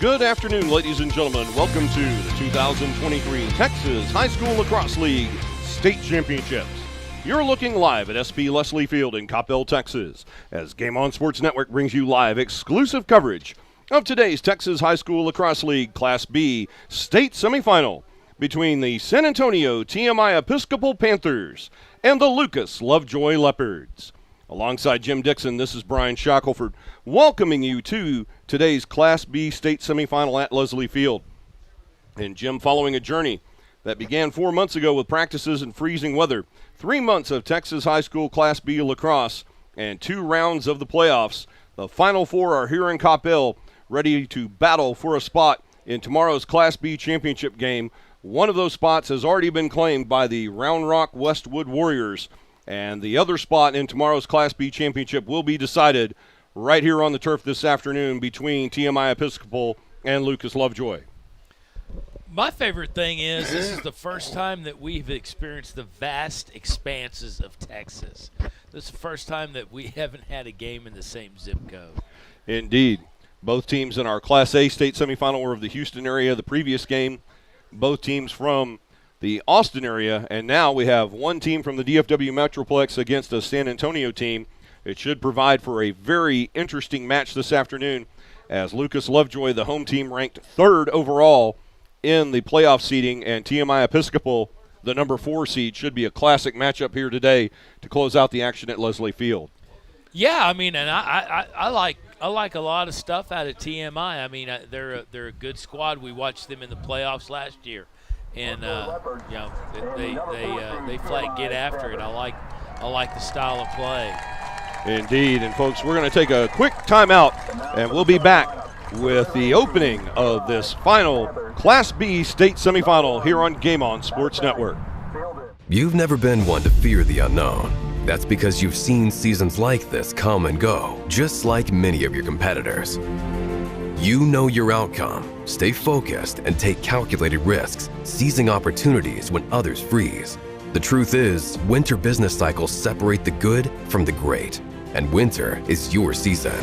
Good afternoon, ladies and gentlemen. Welcome to the 2023 Texas High School Lacrosse League State Championships. You're looking live at SP Leslie Field in Coppell, Texas, as Game On Sports Network brings you live exclusive coverage of today's Texas High School Lacrosse League Class B State Semifinal between the San Antonio TMI Episcopal Panthers and the Lucas Lovejoy Leopards. Alongside Jim Dixon, this is Brian Shackelford welcoming you to today's Class B State Semifinal at Leslie Field. And Jim, following a journey that began 4 months ago with practices in freezing weather, 3 months of Texas High School Class B lacrosse, and 2 rounds of the playoffs, the Final Four are here in Coppell, ready to battle for a spot in tomorrow's Class B championship game. One of those spots has already been claimed by the Round Rock Westwood Warriors, and the other spot in tomorrow's Class B championship will be decided right here on the turf this afternoon between TMI Episcopal and Lucas Lovejoy. My favorite thing is this is the first time that we've experienced the vast expanses of Texas. This is the first time that we haven't had a game in the same zip code. Indeed. Both teams in our Class A state semifinal were of the Houston area. The previous game, both teams from the Austin area, and now we have one team from the DFW Metroplex against a San Antonio team. It should provide for a very interesting match this afternoon as Lucas Lovejoy, the home team, ranked 3rd overall in the playoff seeding, and TMI Episcopal, the number 4 seed. Should be a classic matchup here today to close out the action at Leslie Field. Yeah, I mean, and I like a lot of stuff out of TMI. I mean, they're a good squad. We watched them in the playoffs last year, and you know, they flat get after it. I like the style of play. Indeed, and folks, we're going to take a quick timeout, and we'll be back with the opening of this final Class B state semifinal here on Game On Sports Network. You've never been one to fear the unknown. That's because you've seen seasons like this come and go, just like many of your competitors. You know your outcome, stay focused, and take calculated risks, seizing opportunities when others freeze. The truth is, winter business cycles separate the good from the great, and winter is your season.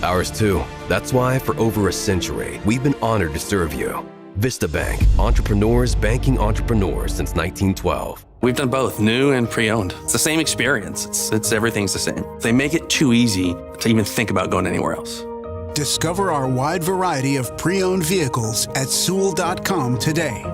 Ours too. That's why for over a century, we've been honored to serve you. Vista Bank, entrepreneurs banking entrepreneurs since 1912. We've done both, new and pre-owned. It's the same experience. It's everything's the same. They make it too easy to even think about going anywhere else. Discover our wide variety of pre-owned vehicles at Sewell.com today.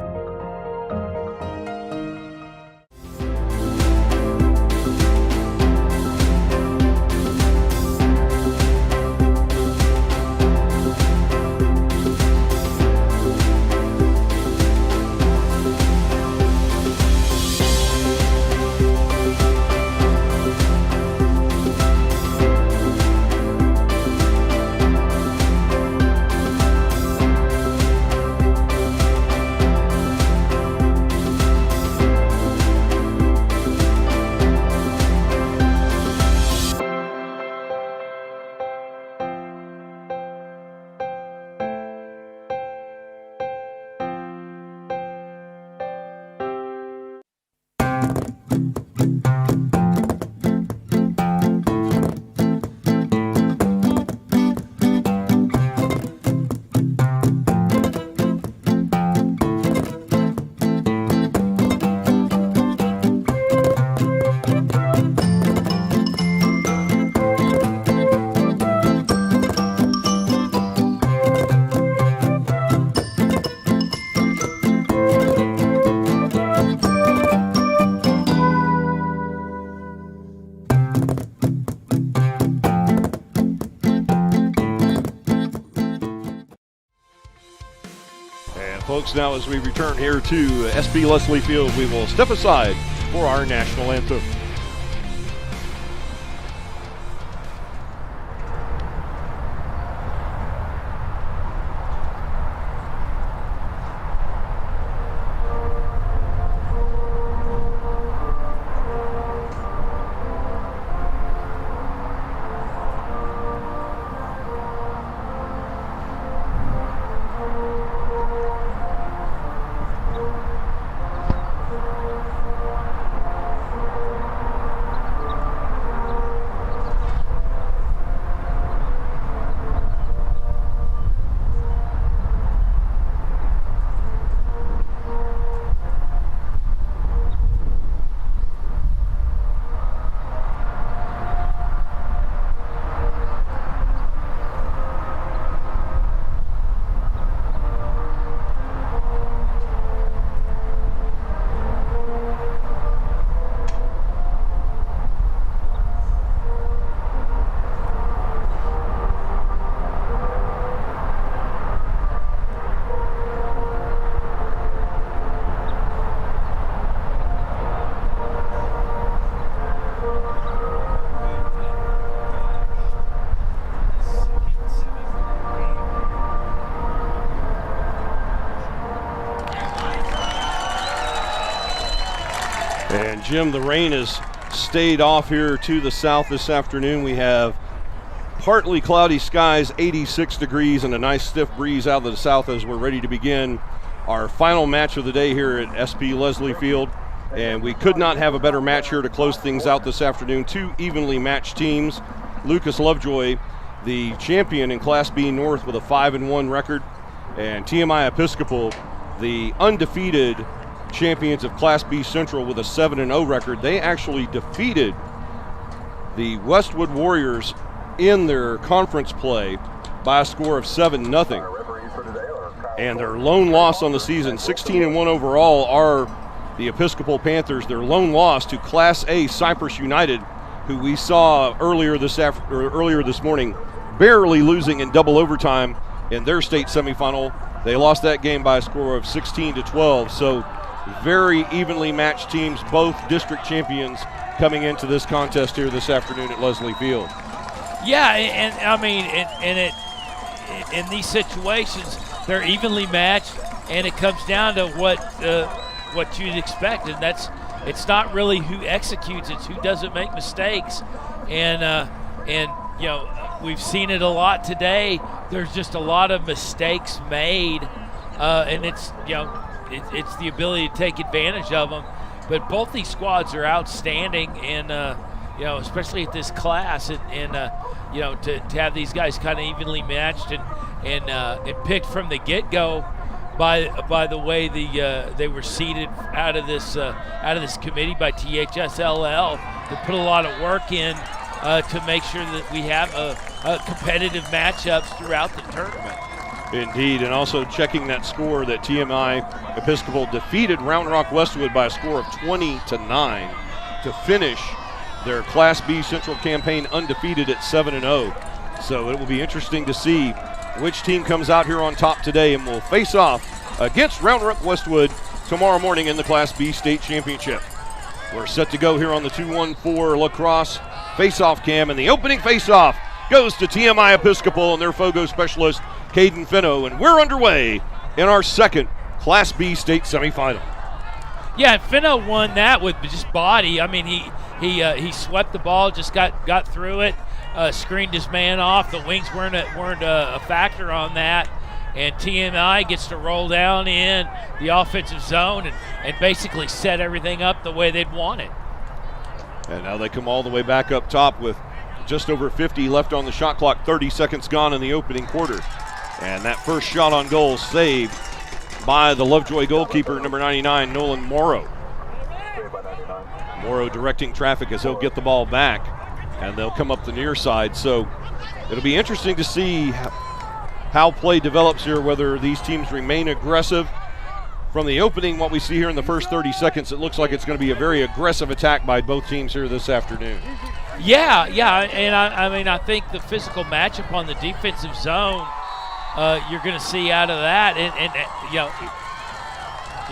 Folks, now as we return here to SP Leslie Field, we will step aside for our national anthem. And Jim, the rain has stayed off here to the south this afternoon. We have partly cloudy skies, 86 degrees, and a nice stiff breeze out of the south as we're ready to begin our final match of the day here at SP Leslie Field. And we could not have a better match here to close things out this afternoon. Two evenly matched teams. Lucas Lovejoy, the champion in Class B North with a 5-1 record, and TMI Episcopal, the undefeated champions of Class B Central with a 7-0 record. They actually defeated the Westwood Warriors in their conference play by a score of 7-0. And their lone loss on the season, 16-1 overall, are the Episcopal Panthers. Their lone loss to Class A Cypress United, who we saw earlier this morning, barely losing in double overtime in their state semifinal. They lost that game by a score of 16-12. So very evenly matched teams, both district champions coming into this contest here this afternoon at Leslie Field. Yeah, and I mean, in these situations, they're evenly matched, and it comes down to what you'd expect, and it's not really who executes, it's who doesn't make mistakes. And you know, we've seen it a lot today. There's just a lot of mistakes made, and it's the ability to take advantage of them. But both these squads are outstanding, and especially at this class, and to have these guys kind of evenly matched and picked from the get-go by the way they were seeded out of this committee by THSLL. They put a lot of work in to make sure that we have competitive matchups throughout the tournament. Indeed, and also checking that score that TMI Episcopal defeated Round Rock Westwood by a score of 20-9 to finish their Class B Central campaign undefeated at 7-0. So it will be interesting to see which team comes out here on top today and will face off against Round Rock Westwood tomorrow morning in the Class B State Championship. We're set to go here on the 214 lacrosse face-off cam, and the opening face-off goes to TMI Episcopal and their FOGO specialist, Caden Finno, and we're underway in our second Class B state semifinal. Yeah, Finno won that with just body. I mean, he swept the ball, just got through it, screened his man off. The wings weren't a factor on that, and TMI gets to roll down in the offensive zone and basically set everything up the way they'd want it. And now they come all the way back up top with just over 50 left on the shot clock, 30 seconds gone in the opening quarter. And that first shot on goal saved by the Lovejoy goalkeeper, number 99, Nolan Morrow. Morrow directing traffic as he'll get the ball back, and they'll come up the near side. So it'll be interesting to see how play develops here, whether these teams remain aggressive. From the opening, what we see here in the first 30 seconds, it looks like it's going to be a very aggressive attack by both teams here this afternoon. Yeah, and I mean, I think the physical matchup on the defensive zone, you're going to see out of that, and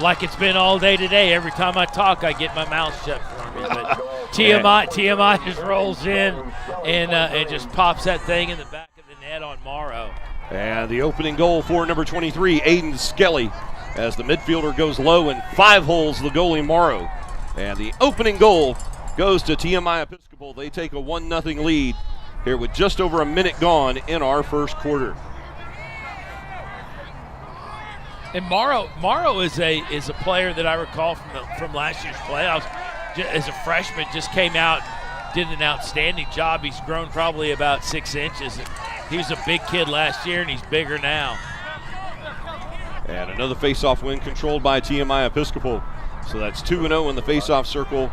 like it's been all day today. Every time I talk, I get my mouth shut for me. But TMI just rolls in and just pops that thing in the back of the net on Morrow. And the opening goal for number 23, Aiden Skelly, as the midfielder goes low and 5 holes the goalie Morrow. And the opening goal goes to TMI Episcopal. They take a 1-0 lead here with just over a minute gone in our first quarter. And Morrow is a player that I recall from last year's playoffs. As a freshman, just came out, did an outstanding job. He's grown probably about 6 inches. He was a big kid last year, and he's bigger now. And another face-off win controlled by TMI Episcopal. So that's 2-0 in the face-off circle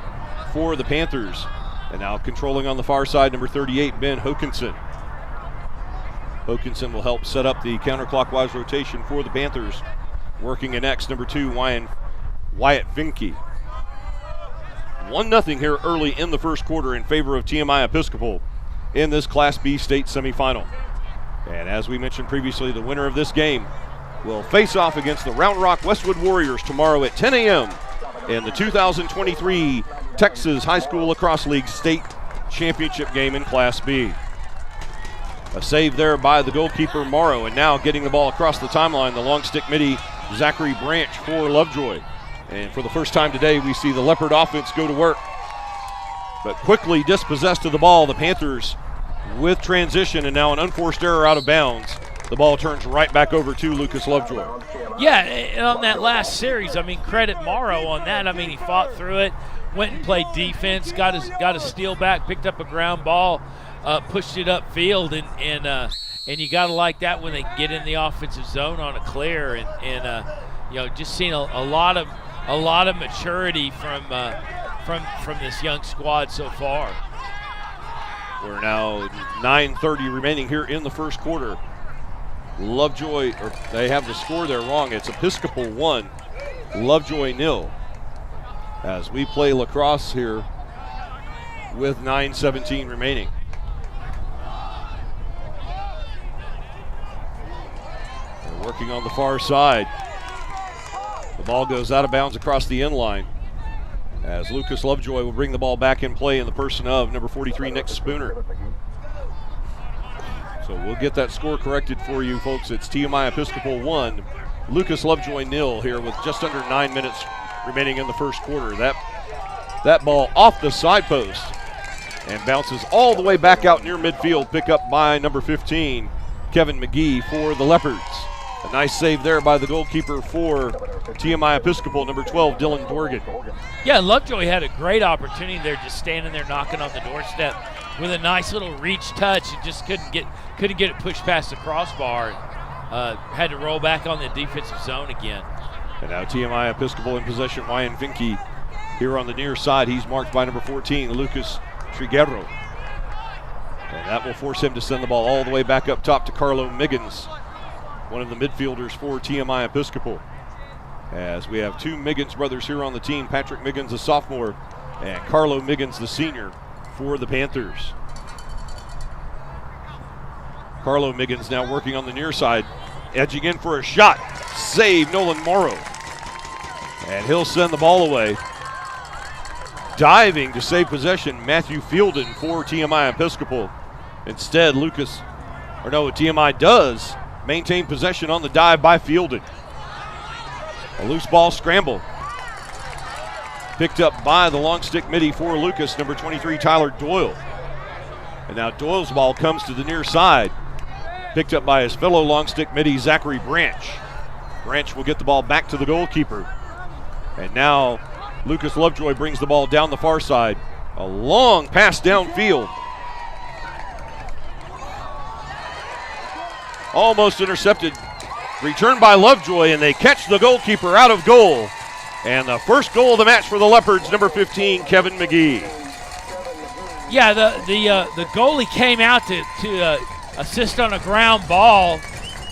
for the Panthers. And now controlling on the far side, number 38, Ben Hokinson. Hokinson will help set up the counterclockwise rotation for the Panthers. Working in X, number 2, Wyatt Finke. 1-0 here early in the first quarter in favor of TMI Episcopal in this Class B state semifinal. And as we mentioned previously, the winner of this game will face off against the Round Rock Westwood Warriors tomorrow at 10 a.m. in the 2023 Texas High School Lacrosse League State Championship game in Class B. A save there by the goalkeeper Morrow, and now getting the ball across the timeline, the long stick midi, Zachary Branch for Lovejoy. And for the first time today, we see the Leopard offense go to work. But quickly dispossessed of the ball, the Panthers with transition and now an unforced error out of bounds. The ball turns right back over to Lucas Lovejoy. Yeah, and on that last series, I mean, credit Morrow on that. I mean, he fought through it, went and played defense, got a steal back, picked up a ground ball, pushed it upfield, and you got to like that when they get in the offensive zone on a clear, and just seeing a lot of maturity from this young squad so far. We're now 9:30 remaining here in the first quarter. Lovejoy, or they have the score there wrong. It's Episcopal 1, Lovejoy 0. As we play lacrosse here with 9:17 remaining. They're working on the far side. The ball goes out of bounds across the end line as Lucas Lovejoy will bring the ball back in play in the person of number 43, Nick Spooner. So we'll get that score corrected for you, folks. It's TMI Episcopal 1, Lucas Lovejoy 0 here with just under 9 minutes remaining in the first quarter. That ball off the side post and bounces all the way back out near midfield, pick up by number 15, Kevin McGee for the Leopards. A nice save there by the goalkeeper for TMI Episcopal, number 12, Dylan Dorgan. Yeah, Lovejoy had a great opportunity there, just standing there knocking on the doorstep with a nice little reach touch, and just couldn't get it pushed past the crossbar. Had to roll back on the defensive zone again. And now TMI Episcopal in possession. Ryan Vinke here on the near side. He's marked by number 14, Lucas Triguero. And that will force him to send the ball all the way back up top to Carlo Miggins, one of the midfielders for TMI Episcopal. As we have two Miggins brothers here on the team, Patrick Miggins, a sophomore, and Carlo Miggins, the senior, for the Panthers. Carlo Miggins now working on the near side, edging in for a shot. Save Nolan Morrow. And he'll send the ball away. Diving to save possession, Matthew Fielden for TMI Episcopal. Instead, TMI does maintain possession on the dive by Fielden. A loose ball scramble. Picked up by the long stick midi for Lucas, number 23, Tyler Doyle. And now Doyle's ball comes to the near side. Picked up by his fellow long stick midi, Zachary Branch. Branch will get the ball back to the goalkeeper. And now Lucas Lovejoy brings the ball down the far side. A long pass downfield. Almost intercepted. Returned by Lovejoy, and they catch the goalkeeper out of goal. And the first goal of the match for the Leopards, number 15, Kevin McGee. Yeah, the goalie came out to assist on a ground ball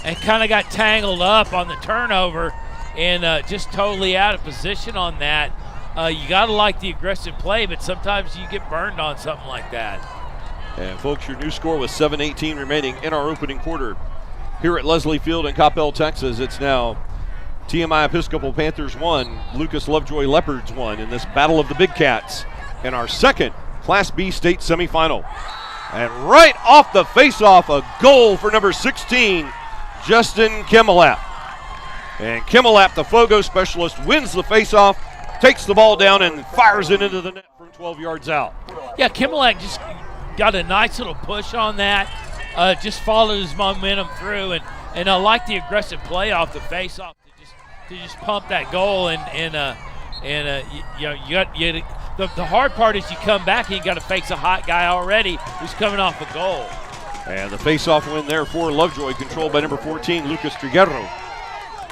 and kind of got tangled up on the turnover and just totally out of position on that. You got to like the aggressive play, but sometimes you get burned on something like that. And folks, your new score was 7:18 remaining in our opening quarter. Here at Leslie Field in Coppell, Texas, it's now TMI Episcopal Panthers 1, Lucas Lovejoy Leopards 1 in this Battle of the Big Cats in our second Class B state semifinal. And right off the face-off, a goal for number 16, Justin Kimmelap. And Kimmelap, the Fogo specialist, wins the face-off, takes the ball down and fires it into the net from 12 yards out. Yeah, Kimmelap just got a nice little push on that. Just followed his momentum through, and I like the aggressive play off the face-off to just pump that goal, the hard part is you come back and you got to face a hot guy already who's coming off a goal. And the face-off win there for Lovejoy, controlled by number 14, Lucas Triguero.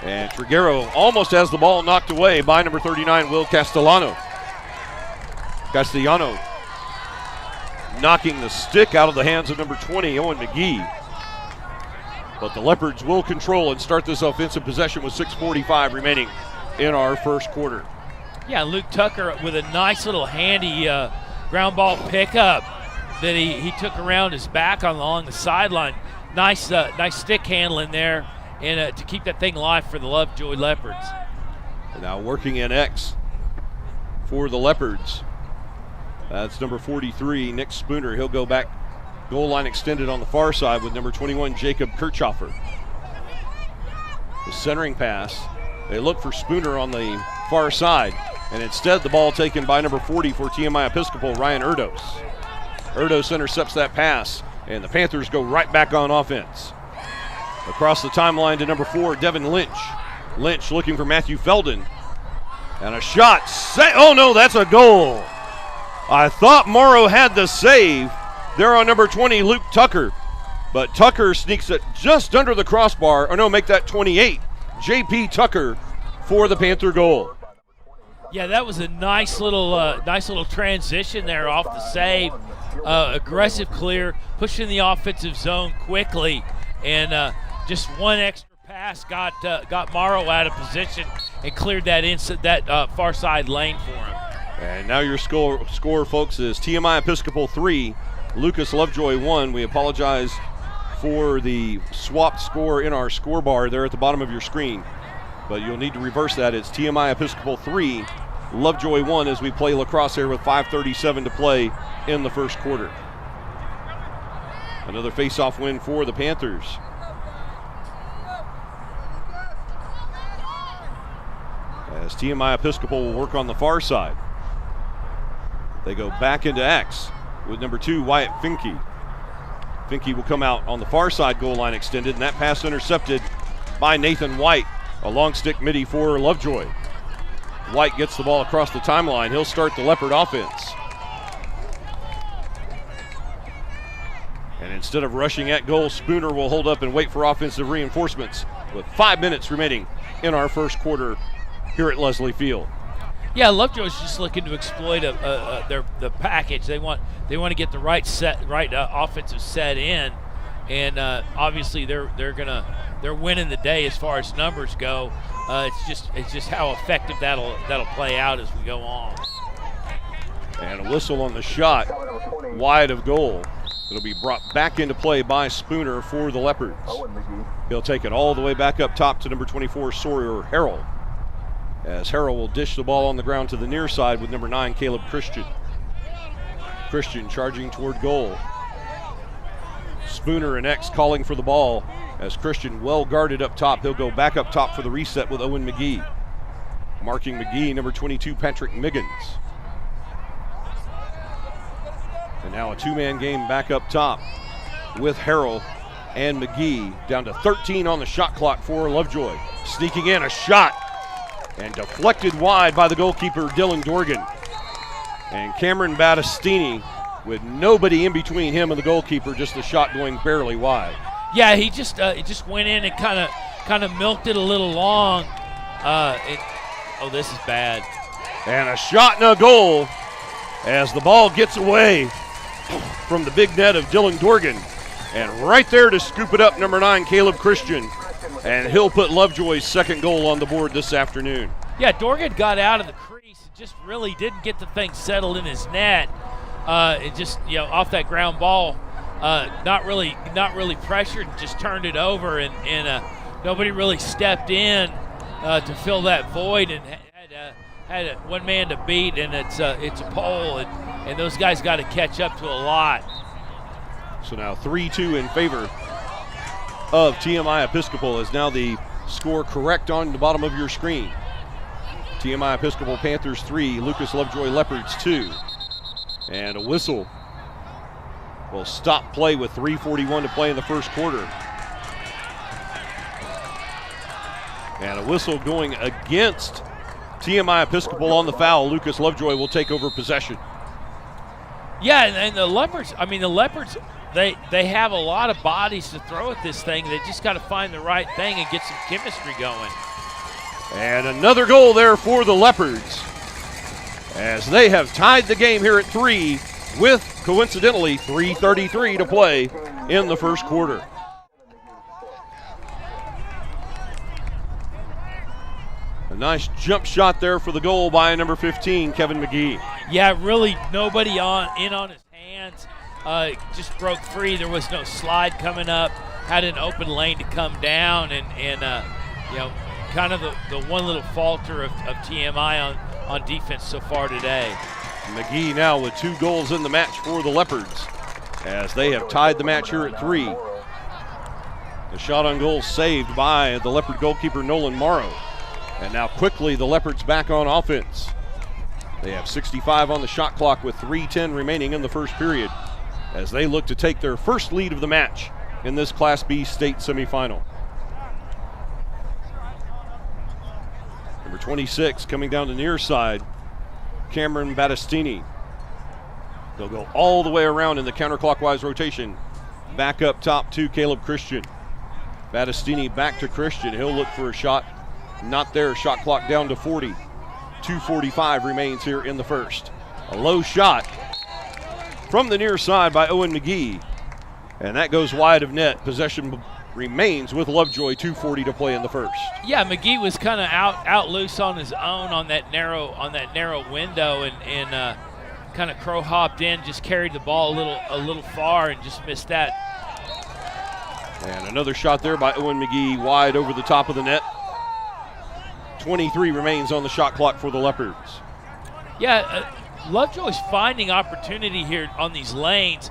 And Triguero almost has the ball knocked away by number 39, Will Castellano. Knocking the stick out of the hands of number 20, Owen McGee. But the Leopards will control and start this offensive possession with 6:45 remaining in our first quarter. Yeah, Luke Tucker with a nice little handy ground ball pickup that he took around his back along the sideline. Nice stick handling there, and to keep that thing alive for the Lovejoy Leopards. And now working in X for the Leopards. That's number 43, Nick Spooner. He'll go back, goal line extended on the far side with number 21, Jacob Kirchhoffer. The centering pass. They look for Spooner on the far side. And instead, the ball taken by number 40 for TMI Episcopal, Ryan Erdos. Erdos intercepts that pass, and the Panthers go right back on offense. Across the timeline to number 4, Devin Lynch. Lynch looking for Matthew Felden. And a shot. Oh, no, that's a goal. I thought Morrow had the save there on number 20, Luke Tucker. But Tucker sneaks it just under the crossbar. Or no, make that 28. J.P. Tucker for the Panther goal. Yeah, that was a nice little transition there off the save. Aggressive clear, pushing the offensive zone quickly, and just one extra pass got Morrow out of position and cleared that far side lane for him. And now your score, folks, is TMI Episcopal 3, Lucas Lovejoy 1. We apologize for the swapped score in our score bar there at the bottom of your screen, but you'll need to reverse that. It's TMI Episcopal 3, Lovejoy 1 as we play lacrosse here with 5:37 to play in the first quarter. Another face-off win for the Panthers. As TMI Episcopal will work on the far side. They go back into X with number 2, Wyatt Finke. Finke will come out on the far side goal line extended, and that pass intercepted by Nathan White. A long stick midi for Lovejoy. White gets the ball across the timeline. He'll start the Leopard offense. And instead of rushing at goal, Spooner will hold up and wait for offensive reinforcements with 5 minutes remaining in our first quarter here at Leslie Field. Yeah, Lovejoy's just looking to exploit the package. They want to get the right offensive set in, and obviously they're winning the day as far as numbers go. It's just how effective that'll play out as we go on. And a whistle on the shot, wide of goal. It'll be brought back into play by Spooner for the Leopards. He'll take it all the way back up top to number 24, Sawyer Harrell. As Harrell will dish the ball on the ground to the near side with number 9, Caleb Christian. Christian charging toward goal. Spooner and X calling for the ball as Christian well guarded up top. He'll go back up top for the reset with Owen McGee. Marking McGee, number 22, Patrick Miggins. And now a two-man game back up top with Harrell and McGee. Down to 13 on the shot clock for Lovejoy. Sneaking in a shot and deflected wide by the goalkeeper, Dylan Dorgan. And Cameron Battistini with nobody in between him and the goalkeeper, just the shot going barely wide. Yeah, he just went in and kind of milked it a little long. This is bad. And a shot and a goal as the ball gets away from the big net of Dylan Dorgan. And right there to scoop it up, number 9, Caleb Christian. And he'll put Lovejoy's second goal on the board this afternoon. Yeah, Dorgan got out of the crease and just really didn't get the thing settled in his net. It just, off that ground ball, not really pressured, just turned it over, and nobody really stepped in to fill that void, and had one man to beat, and it's a pole, and those guys got to catch up to a lot. So now 3-2 in favor of TMI Episcopal is now the score correct on the bottom of your screen. TMI Episcopal Panthers 3, Lucas Lovejoy Leopards 2. And a whistle will stop play with 3:41 to play in the first quarter. And a whistle going against TMI Episcopal on the foul. Lucas Lovejoy will take over possession. Yeah, and the Leopards, they have a lot of bodies to throw at this thing. They just got to find the right thing and get some chemistry going. And another goal there for the Leopards, as they have tied the game here at 3 with, coincidentally, 3:33 to play in the first quarter. A nice jump shot there for the goal by number 15, Kevin McGee. Yeah, really nobody in on his hands. Just broke free. There was no slide coming up. Had an open lane to come down, and kind of the one little falter of TMI on defense so far today. McGee now with 2 goals in the match for the Leopards, as they have tied the match here at 3. The shot on goal saved by the Leopard goalkeeper Nolan Morrow, And now quickly the Leopards back on offense. They have 65 on the shot clock with 3:10 remaining in the first period as they look to take their first lead of the match in this Class B state semifinal. Number 26 coming down the near side, Cameron Battistini. They'll go all the way around in the counterclockwise rotation. Back up top to Caleb Christian. Battistini back to Christian. He'll look for a shot. Not there. Shot clock down to 40. 2:45 remains here in the first. A low shot from the near side by Owen McGee. And that goes wide of net. Possession remains with Lovejoy. 2:40 to play in the first. Yeah, McGee was kind of out loose on his own on that narrow window, and kind of crow hopped in, just carried the ball a little far, and just missed that. And another shot there by Owen McGee, wide over the top of the net. 23 remains on the shot clock for the Leopards. Yeah, Lovejoy's finding opportunity here on these lanes.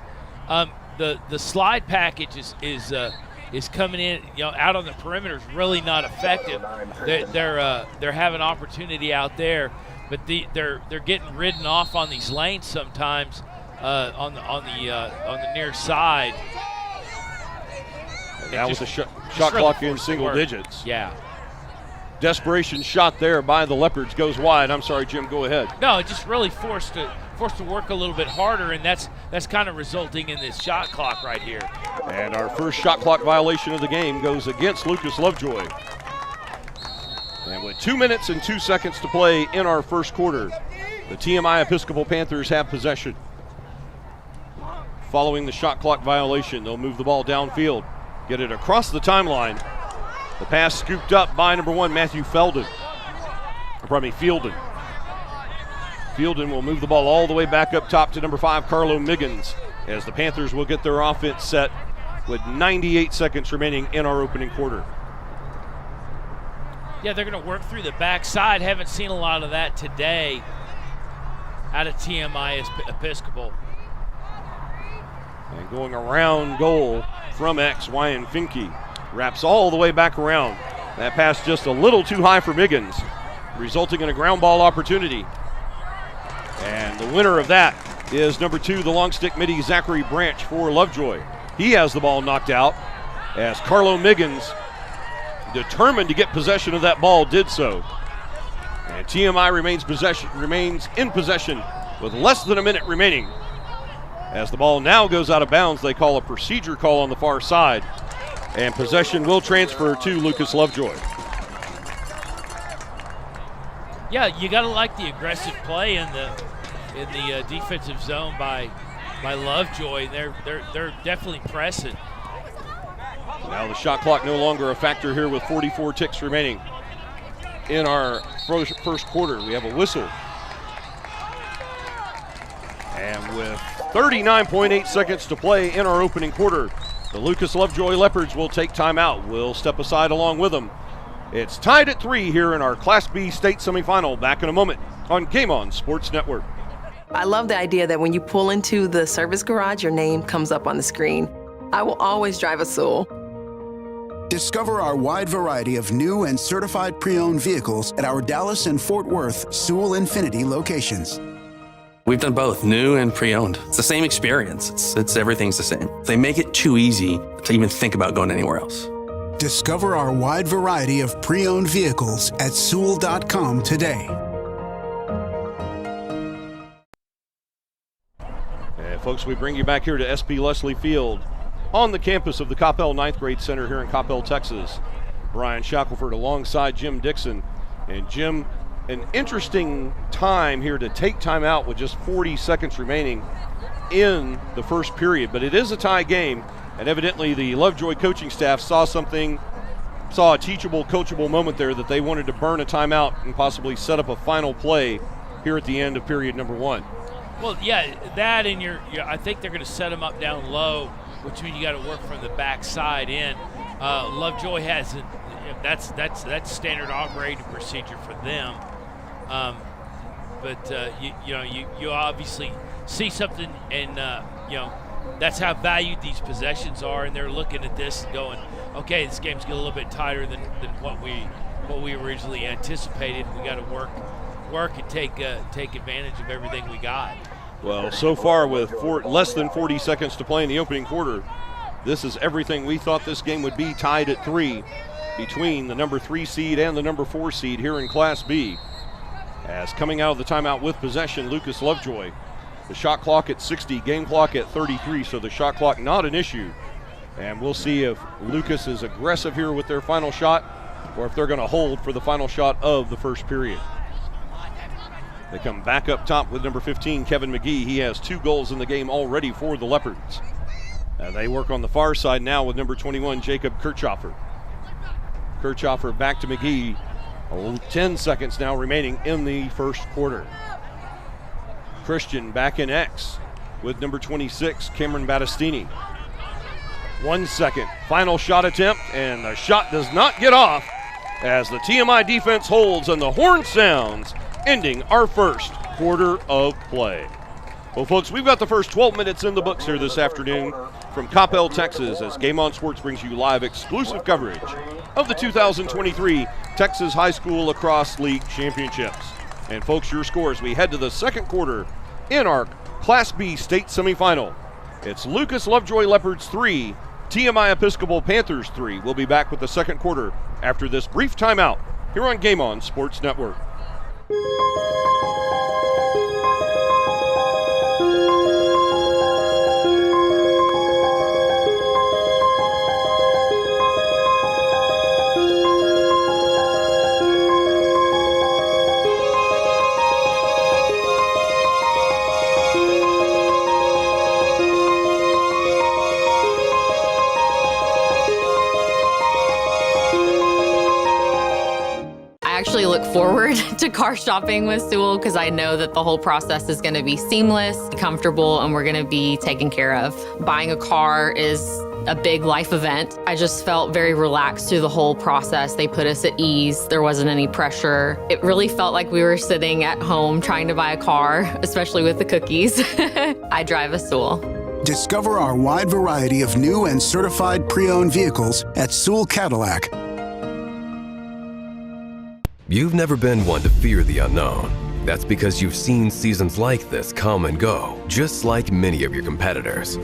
The slide package is coming in, out on the perimeter is really not effective. They're having opportunity out there, but they're getting ridden off on these lanes sometimes on the near side. And that was a shot clock in single digits. Yeah. Desperation shot there by the Leopards goes wide. I'm sorry, Jim, go ahead. No, it just really forced to work a little bit harder, and that's kind of resulting in this shot clock right here. And our first shot clock violation of the game goes against Lucas Lovejoy. And with 2 minutes and 2 seconds to play in our first quarter, the TMI Episcopal Panthers have possession. Following the shot clock violation, they'll move the ball downfield, get it across the timeline. The pass scooped up by number 1, Matthew Fielden. Fielden will move the ball all the way back up top to number 5, Carlo Miggins, as the Panthers will get their offense set with 98 seconds remaining in our opening quarter. Yeah, they're going to work through the backside. Haven't seen a lot of that today out of TMI Episcopal. And going around goal from X, Ryan Finke wraps all the way back around. That pass just a little too high for Miggins, resulting in a ground ball opportunity. And the winner of that is number 2, the long stick midi, Zachary Branch for Lovejoy. He has the ball knocked out as Carlo Miggins, determined to get possession of that ball, did so. And TMI remains in possession with less than a minute remaining. As the ball now goes out of bounds, they call a procedure call on the far side, and possession will transfer to Lucas Lovejoy. Yeah, you got to like the aggressive play in the defensive zone by Lovejoy. They're definitely pressing. Now the shot clock no longer a factor here with 44 ticks remaining in our first quarter. We have a whistle. And with 39.8 seconds to play in our opening quarter, the Lucas Lovejoy Leopards will take timeout. We'll step aside along with them. It's tied at 3 here in our Class B state semifinal. Back in a moment on Game On Sports Network. I love the idea that when you pull into the service garage, your name comes up on the screen. I will always drive a Sewell. Discover our wide variety of new and certified pre-owned vehicles at our Dallas and Fort Worth Sewell Infiniti locations. We've done both, new and pre-owned. It's the same experience. It's everything's the same. They make it too easy to even think about going anywhere else. Discover our wide variety of pre-owned vehicles at Sewell.com today. And folks, we bring you back here to SP Leslie Field on the campus of the Coppell 9th Grade Center here in Coppell, Texas. Brian Shackelford alongside Jim Dixon. And Jim, an interesting time here to take time out with just 40 seconds remaining in the first period, but it is a tie game, and evidently the Lovejoy coaching staff saw a teachable, coachable moment there that they wanted to burn a timeout and possibly set up a final play here at the end of period number 1. Well, yeah, that and I think they're going to set them up down low, which means you got to work from the backside in. Lovejoy has that's standard operating procedure for them. But you obviously see something, and that's how valued these possessions are, and they're looking at this and going, okay, this game's getting a little bit tighter than what what we originally anticipated. We got to work and take advantage of everything we got. Well, so far with less than 40 seconds to play in the opening quarter, this is everything we thought this game would be, tied at 3 between the number 3 seed and the number 4 seed here in Class B. As coming out of the timeout with possession, Lucas Lovejoy. The shot clock at 60, game clock at 33, so the shot clock not an issue. And we'll see if Lucas is aggressive here with their final shot or if they're going to hold for the final shot of the first period. They come back up top with number 15, Kevin McGee. He has 2 goals in the game already for the Leopards. And they work on the far side now with number 21, Jacob Kirchhoffer. Kirchhoffer back to McGee. 10 seconds now remaining in the first quarter. Christian back in X with number 26, Cameron Battistini. 1 second, final shot attempt, and the shot does not get off as the TMI defense holds and the horn sounds, ending our first quarter of play. Well, folks, we've got the first 12 minutes in the books here this afternoon from Coppell, Texas, as Game On Sports brings you live exclusive coverage of the 2023 Texas High School Lacrosse League Championships. And, folks, your scores, we head to the second quarter in our Class B state semifinal. It's Lucas Lovejoy Leopards 3, TMI Episcopal Panthers 3. We'll be back with the second quarter after this brief timeout here on Game On Sports Network. Look forward to car shopping with Sewell because I know that the whole process is going to be seamless, comfortable, and we're going to be taken care of. Buying a car is a big life event. I just felt very relaxed through the whole process. They put us at ease. There wasn't any pressure. It really felt like we were sitting at home trying to buy a car, especially with the cookies. I drive a Sewell. Discover our wide variety of new and certified pre-owned vehicles at Sewell Cadillac. You've never been one to fear the unknown. That's because you've seen seasons like this come and go, just like many of your competitors.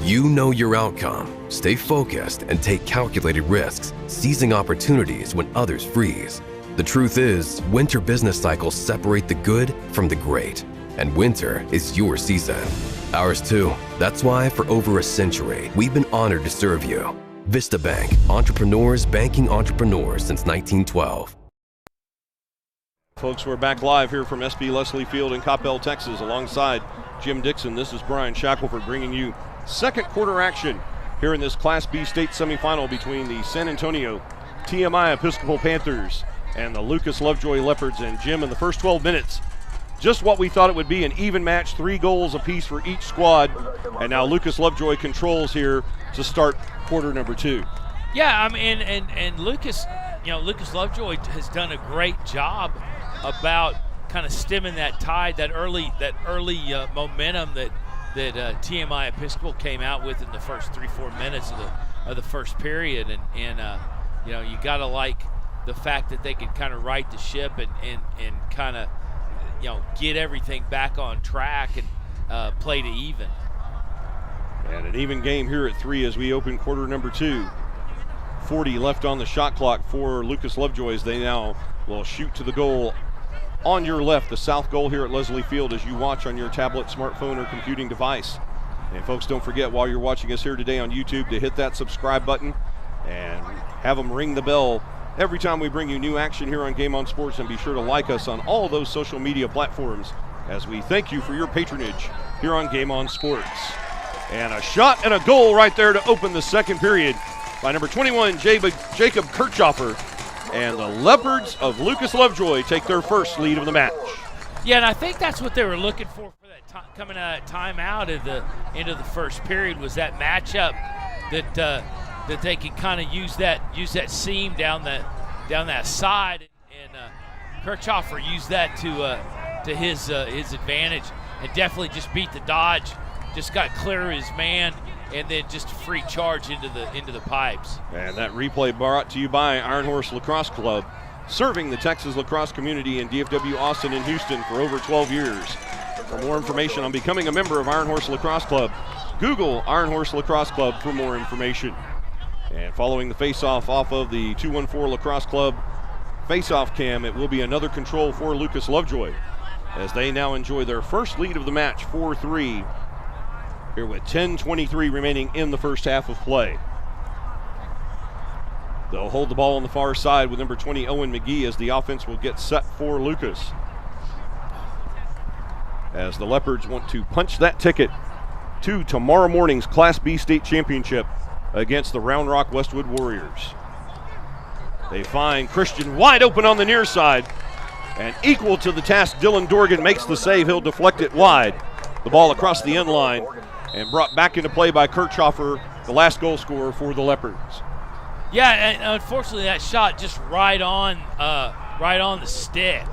You know your outcome, stay focused, and take calculated risks, seizing opportunities when others freeze. The truth is, winter business cycles separate the good from the great, and winter is your season. Ours too. That's why for over a century, we've been honored to serve you. Vista Bank, entrepreneurs banking entrepreneurs since 1912. Folks, we're back live here from SB Leslie Field in Coppell, Texas, alongside Jim Dixon. This is Brian Shackelford bringing you second quarter action here in this Class B state semifinal between the San Antonio TMI Episcopal Panthers and the Lucas Lovejoy Leopards. And Jim, in the first 12 minutes, just what we thought it would be, an even match, 3 goals apiece for each squad. And now Lucas Lovejoy controls here to start quarter number 2. Yeah, I mean, and Lucas, Lucas Lovejoy has done a great job about kind of stemming that tide, that early momentum that TMI Episcopal came out with in the first 3-4 minutes of the first period, and you gotta like the fact that they could kind of right the ship and kind of get everything back on track and play to even. And an even game here at 3 as we open quarter number 2. 40 left on the shot clock for Lucas Lovejoy as they now will shoot to the goal on your left, the south goal here at Leslie Field, as you watch on your tablet, smartphone, or computing device. And folks, don't forget while you're watching us here today on YouTube to hit that subscribe button and have them ring the bell every time we bring you new action here on Game On Sports, and be sure to like us on all those social media platforms as we thank you for your patronage here on Game On Sports. And a shot and a goal right there to open the second period by number 21, Jacob Kirchhoffer. And the Leopards of Lucas Lovejoy take their first lead of the match. Yeah, and I think that's what they were looking for that coming out of timeout at the end of the first period, was that matchup that they could kind of use that seam down that side, and Kirchhoffer used that to his advantage and definitely just beat the dodge. Just got clear of his man and then just a free charge into the pipes. And that replay brought to you by Iron Horse Lacrosse Club, serving the Texas lacrosse community in DFW, Austin, and Houston for over 12 years. For more information on becoming a member of Iron Horse Lacrosse Club, Google Iron Horse Lacrosse Club for more information. And following the face-off off of the 214 Lacrosse Club face-off cam, it will be another control for Lucas Lovejoy, as they now enjoy their first lead of the match, 4-3, here with 10:23 remaining in the first half of play. They'll hold the ball on the far side with number 20, Owen McGee, as the offense will get set for Lucas, as the Leopards want to punch that ticket to tomorrow morning's Class B state championship against the Round Rock Westwood Warriors. They find Christian wide open on the near side, and equal to the task, Dylan Dorgan makes the save. He'll deflect it wide. The ball across the end line and brought back into play by Kirchhofer, the last goal scorer for the Leopards. Yeah, and unfortunately that shot just right on the stick.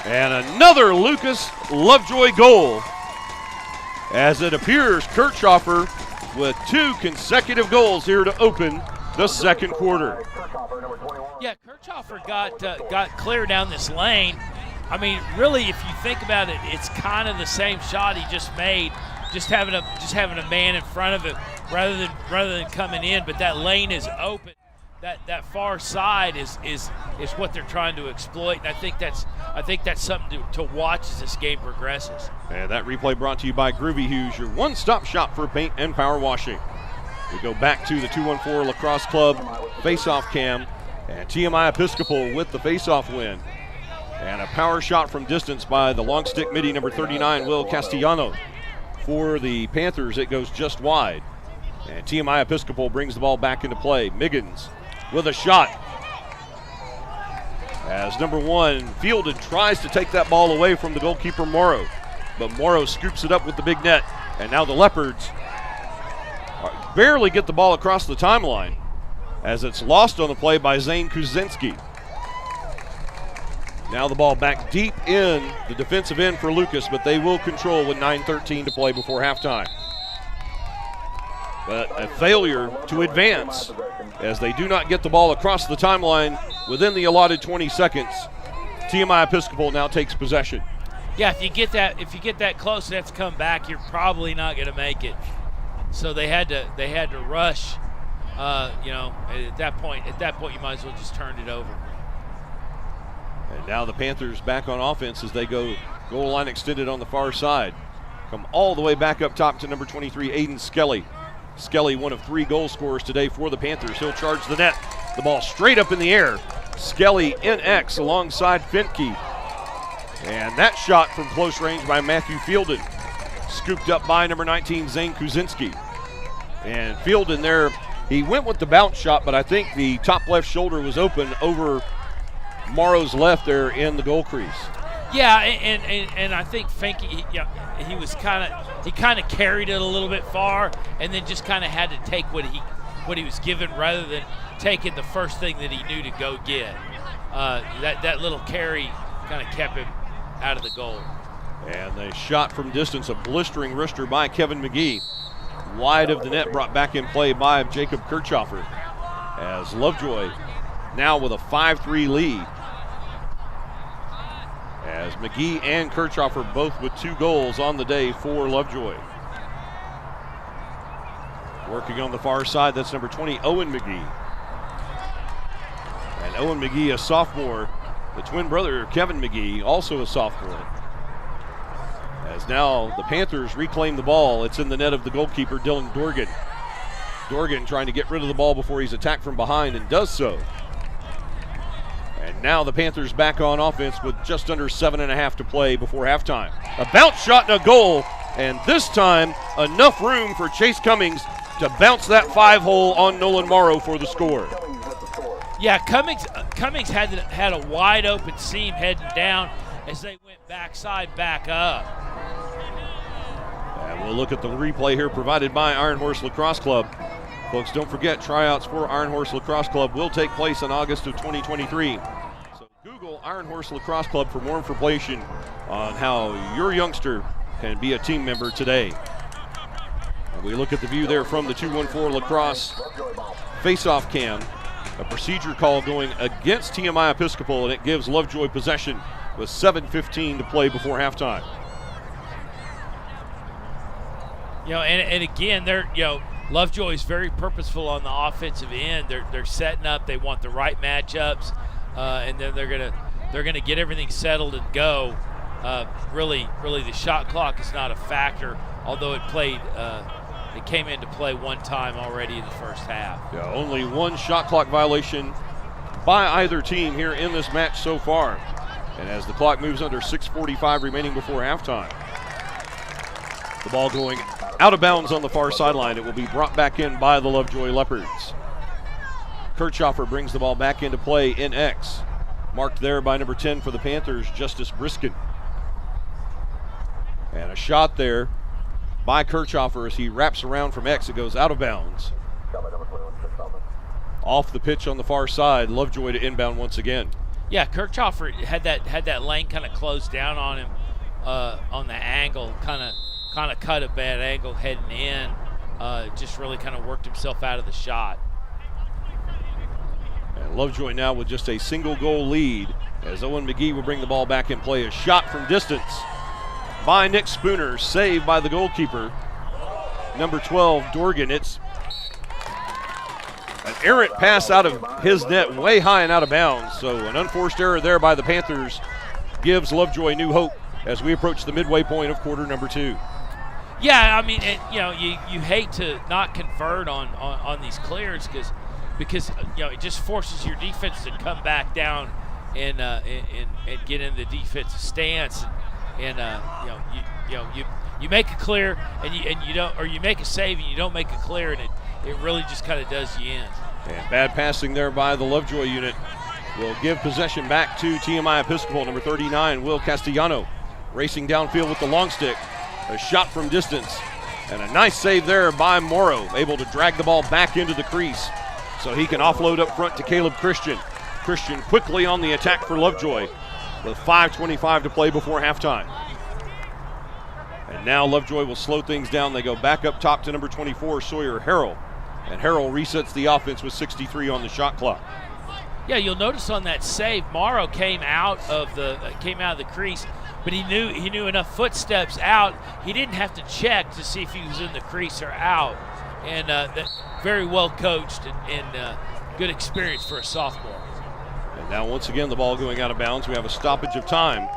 And another Lucas Lovejoy goal, as it appears Kirchhofer with 2 consecutive goals here to open the second quarter. Yeah, Kirchhofer got clear down this lane. I mean, really, if you think about it, it's kind of the same shot he just made, just having a man in front of him rather than coming in. But that lane is open. That far side is what they're trying to exploit, and I think that's something to watch as this game progresses. And that replay brought to you by Groovy Hughes, your one-stop shop for paint and power washing. We go back to the 214 Lacrosse Club face-off cam, and TMI Episcopal with the face-off win. And a power shot from distance by the long stick midi, number 39, Will Castellano. For the Panthers, it goes just wide. And TMI Episcopal brings the ball back into play. Miggins with a shot, as number 1 fielded tries to take that ball away from the goalkeeper Morrow, but Morrow scoops it up with the big net, and now the Leopards barely get the ball across the timeline, as it's lost on the play by Zane Kuzinski. Now the ball back deep in the defensive end for Lucas, but they will control with 9:13 to play before halftime. But a failure to advance, as they do not get the ball across the timeline within the allotted 20 seconds. TMI Episcopal now takes possession. Yeah, if you get that close and have to come back, you're probably not going to make it. So they had to rush. At that point, you might as well just turn it over. And now the Panthers back on offense as they go goal line extended on the far side. Come all the way back up top to number 23, Aiden Skelly. Skelly, one of 3 goal scorers today for the Panthers. He'll charge the net. The ball straight up in the air. Skelly in X alongside Fintke. And that shot from close range by Matthew Fielden. Scooped up by number 19, Zane Kuzinski. And Fielden there, he went with the bounce shot, but I think the top left shoulder was open over Morrow's left there in the goal crease. Yeah, and I think Fintke, he kind of carried it a little bit far, and then just kind of had to take what he was given rather than taking the first thing that he knew to go get. That little carry kind of kept him out of the goal. And the shot from distance, a blistering wrister by Kevin McGee. Wide of the net, brought back in play by Jacob Kirchhofer, as Lovejoy now with a 5-3 lead, as McGee and Kirchhofer both with 2 goals on the day for Lovejoy. Working on the far side, that's number 20, Owen McGee. And Owen McGee, a sophomore, the twin brother Kevin McGee, also a sophomore. As now the Panthers reclaim the ball. It's in the net of the goalkeeper, Dylan Dorgan. Dorgan trying to get rid of the ball before he's attacked from behind, and does so. And now the Panthers back on offense with just under 7.5 to play before halftime. A bounce shot and a goal, and this time enough room for Chase Cummings to bounce that 5-hole on Nolan Morrow for the score. Yeah, Cummings had a wide open seam heading down as they went backside back up. And we'll look at the replay here provided by Iron Horse Lacrosse Club. Folks, don't forget, tryouts for Iron Horse Lacrosse Club will take place in August of 2023. So Google Iron Horse Lacrosse Club for more information on how your youngster can be a team member today. And We look at the view there from the 214 Lacrosse face-off cam. A procedure call going against TMI Episcopal, and it gives Lovejoy possession with 7:15 to play before halftime. And again, Lovejoy is very purposeful on the offensive end. They're setting up. They want the right matchups, and then they're gonna get everything settled and go. Really, the shot clock is not a factor, although it came into play one time already in the first half. Yeah, only one shot clock violation by either team here in this match so far. And as the clock moves under 6:45 remaining before halftime, the ball going out of bounds on the far sideline. It will be brought back in by the Lovejoy Leopards. Kirchhoffer brings the ball back into play in X. Marked there by number 10 for the Panthers, Justice Briskin. And a shot there by Kirchhoffer as he wraps around from X. It goes out of bounds. Off the pitch on the far side, Lovejoy to inbound once again. Yeah, Kirchhoffer had that lane kind of closed down on him on the angle, kind of cut a bad angle heading in. Just really kind of worked himself out of the shot. And Lovejoy now with just a single goal lead as Owen McGee will bring the ball back in play. A shot from distance by Nick Spooner, saved by the goalkeeper, number 12, Dorgan. It's an errant pass out of his net, way high and out of bounds. So an unforced error there by the Panthers gives Lovejoy new hope as we approach the midway point of quarter number 2. Yeah, I mean, you hate to not convert on these clears because it just forces your defense to come back down and get in the defensive stance, and you make a clear and you don't, or you make a save and you don't make a clear, and it really just kind of does you in. And bad passing there by the Lovejoy unit will give possession back to TMI Episcopal. Number 39, Will Castellano, racing downfield with the long stick. A shot from distance, and a nice save there by Morrow, able to drag the ball back into the crease so he can offload up front to Caleb Christian. Christian quickly on the attack for Lovejoy with 5:25 to play before halftime. And now Lovejoy will slow things down. They go back up top to number 24, Sawyer Harrell, and Harrell resets the offense with 63 on the shot clock. Yeah, you'll notice on that save, Morrow came out of the crease, but he knew enough footsteps out. He didn't have to check to see if he was in the crease or out, and that very well coached and good experience for a sophomore. And now once again the ball going out of bounds. We have a stoppage of time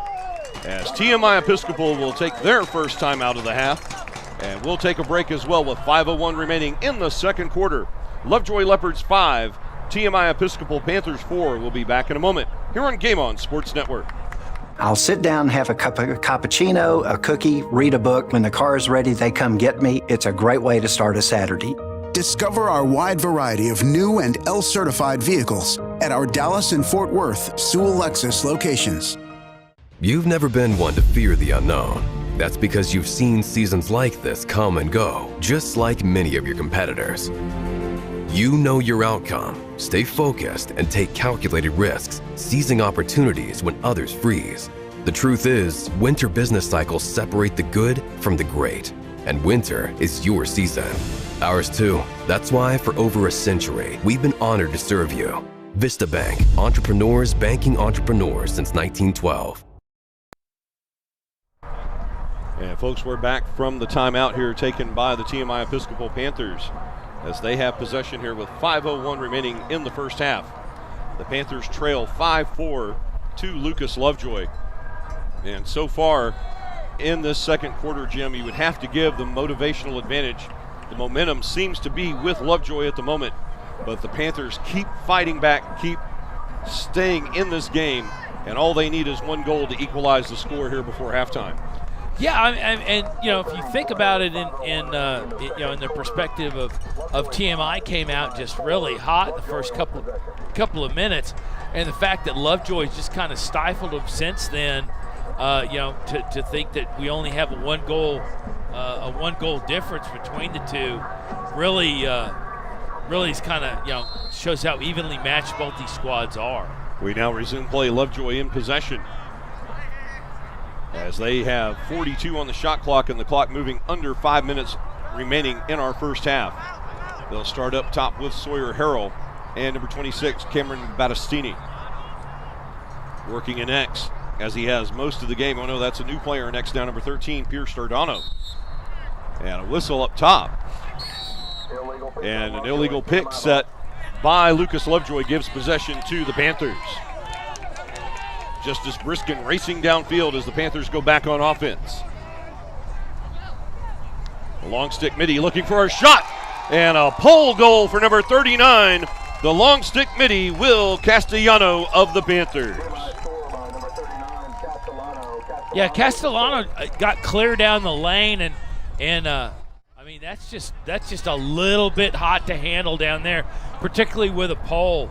as TMI Episcopal will take their first time out of the half, and we'll take a break as well with 5:01 remaining in the second quarter. Lovejoy Leopards 5, TMI Episcopal Panthers 4. We'll be back in a moment here on Game On Sports Network. I'll sit down, have a cup of cappuccino, a cookie, read a book. When the car is ready, they come get me. It's a great way to start a Saturday. Discover our wide variety of new and L-certified vehicles at our Dallas and Fort Worth Sewell Lexus locations. You've never been one to fear the unknown. That's because you've seen seasons like this come and go, just like many of your competitors. You know your outcome, stay focused, and take calculated risks, seizing opportunities when others freeze. The truth is, winter business cycles separate the good from the great, and winter is your season. Ours too. That's why for over a century, we've been honored to serve you. Vista Bank, entrepreneurs banking entrepreneurs since 1912. And folks, we're back from the timeout here taken by the TMI Episcopal Panthers as they have possession here with 5:01 remaining in the first half. The Panthers trail 5-4 to Lucas Lovejoy. And so far in this second quarter, Jim, you would have to give the motivational advantage. The momentum seems to be with Lovejoy at the moment, but the Panthers keep fighting back, keep staying in this game, and all they need is one goal to equalize the score here before halftime. Yeah, and if you think about it in the perspective of TMI came out just really hot the first couple of minutes, and the fact that Lovejoy's just kind of stifled them since then, to think that we only have a one goal difference between the two, really is kind of shows how evenly matched both these squads are. We now resume play. Lovejoy in possession, as they have 42 on the shot clock and the clock moving under 5 minutes remaining in our first half. They'll start up top with Sawyer Harrell and number 26, Cameron Battistini. Working in X as he has most of the game. Oh no, that's a new player. Next down, number 13, Pierce Stardano. And a whistle up top. And an illegal pick set by Lucas Lovejoy gives possession to the Panthers. Justice Briskin racing downfield as the Panthers go back on offense. The long stick midi looking for a shot. And a pole goal for number 39, the long stick midi, Will Castellano of the Panthers. Yeah, Castellano got clear down the lane, and I mean that's just a little bit hot to handle down there, particularly with a pole.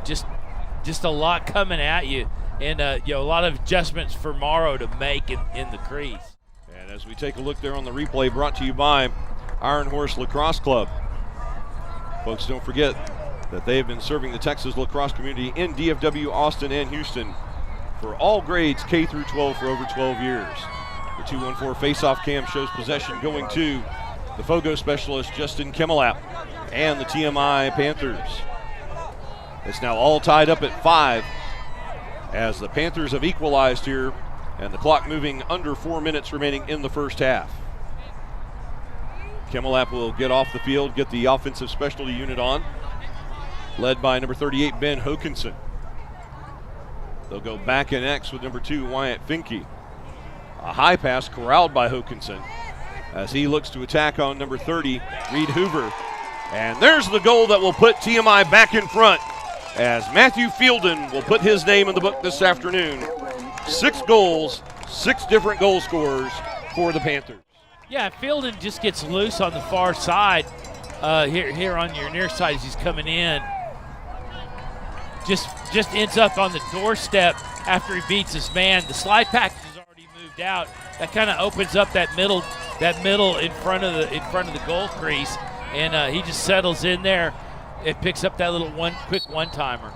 Just a lot coming at you, and a lot of adjustments for Morrow to make in the crease. And as we take a look there on the replay, brought to you by Iron Horse Lacrosse Club. Folks, don't forget that they have been serving the Texas lacrosse community in DFW, Austin, and Houston for all grades K through 12 for over 12 years. The 2-1-4 face-off cam shows possession going to the Fogo specialist Justin Kimmelap and the TMI Panthers. It's now all tied up at 5 as the Panthers have equalized here, and the clock moving under 4 minutes remaining in the first half. Kimmelap will get off the field, get the offensive specialty unit on, led by number 38, Ben Hokinson. They'll go back in X with number 2, Wyatt Finke. A high pass corralled by Hokinson as he looks to attack on number 30, Reed Hoover. And there's the goal that will put TMI back in front as Matthew Fielden will put his name in the book this afternoon. 6 goals, 6 different goal scorers for the Panthers. Yeah, Fielden just gets loose on the far side, here on your near side as he's coming in. Just ends up on the doorstep after he beats his man. The slide package is already moved out. That kind of opens up that middle in front of the goal crease, and he just settles in there. It picks up that little quick one-timer.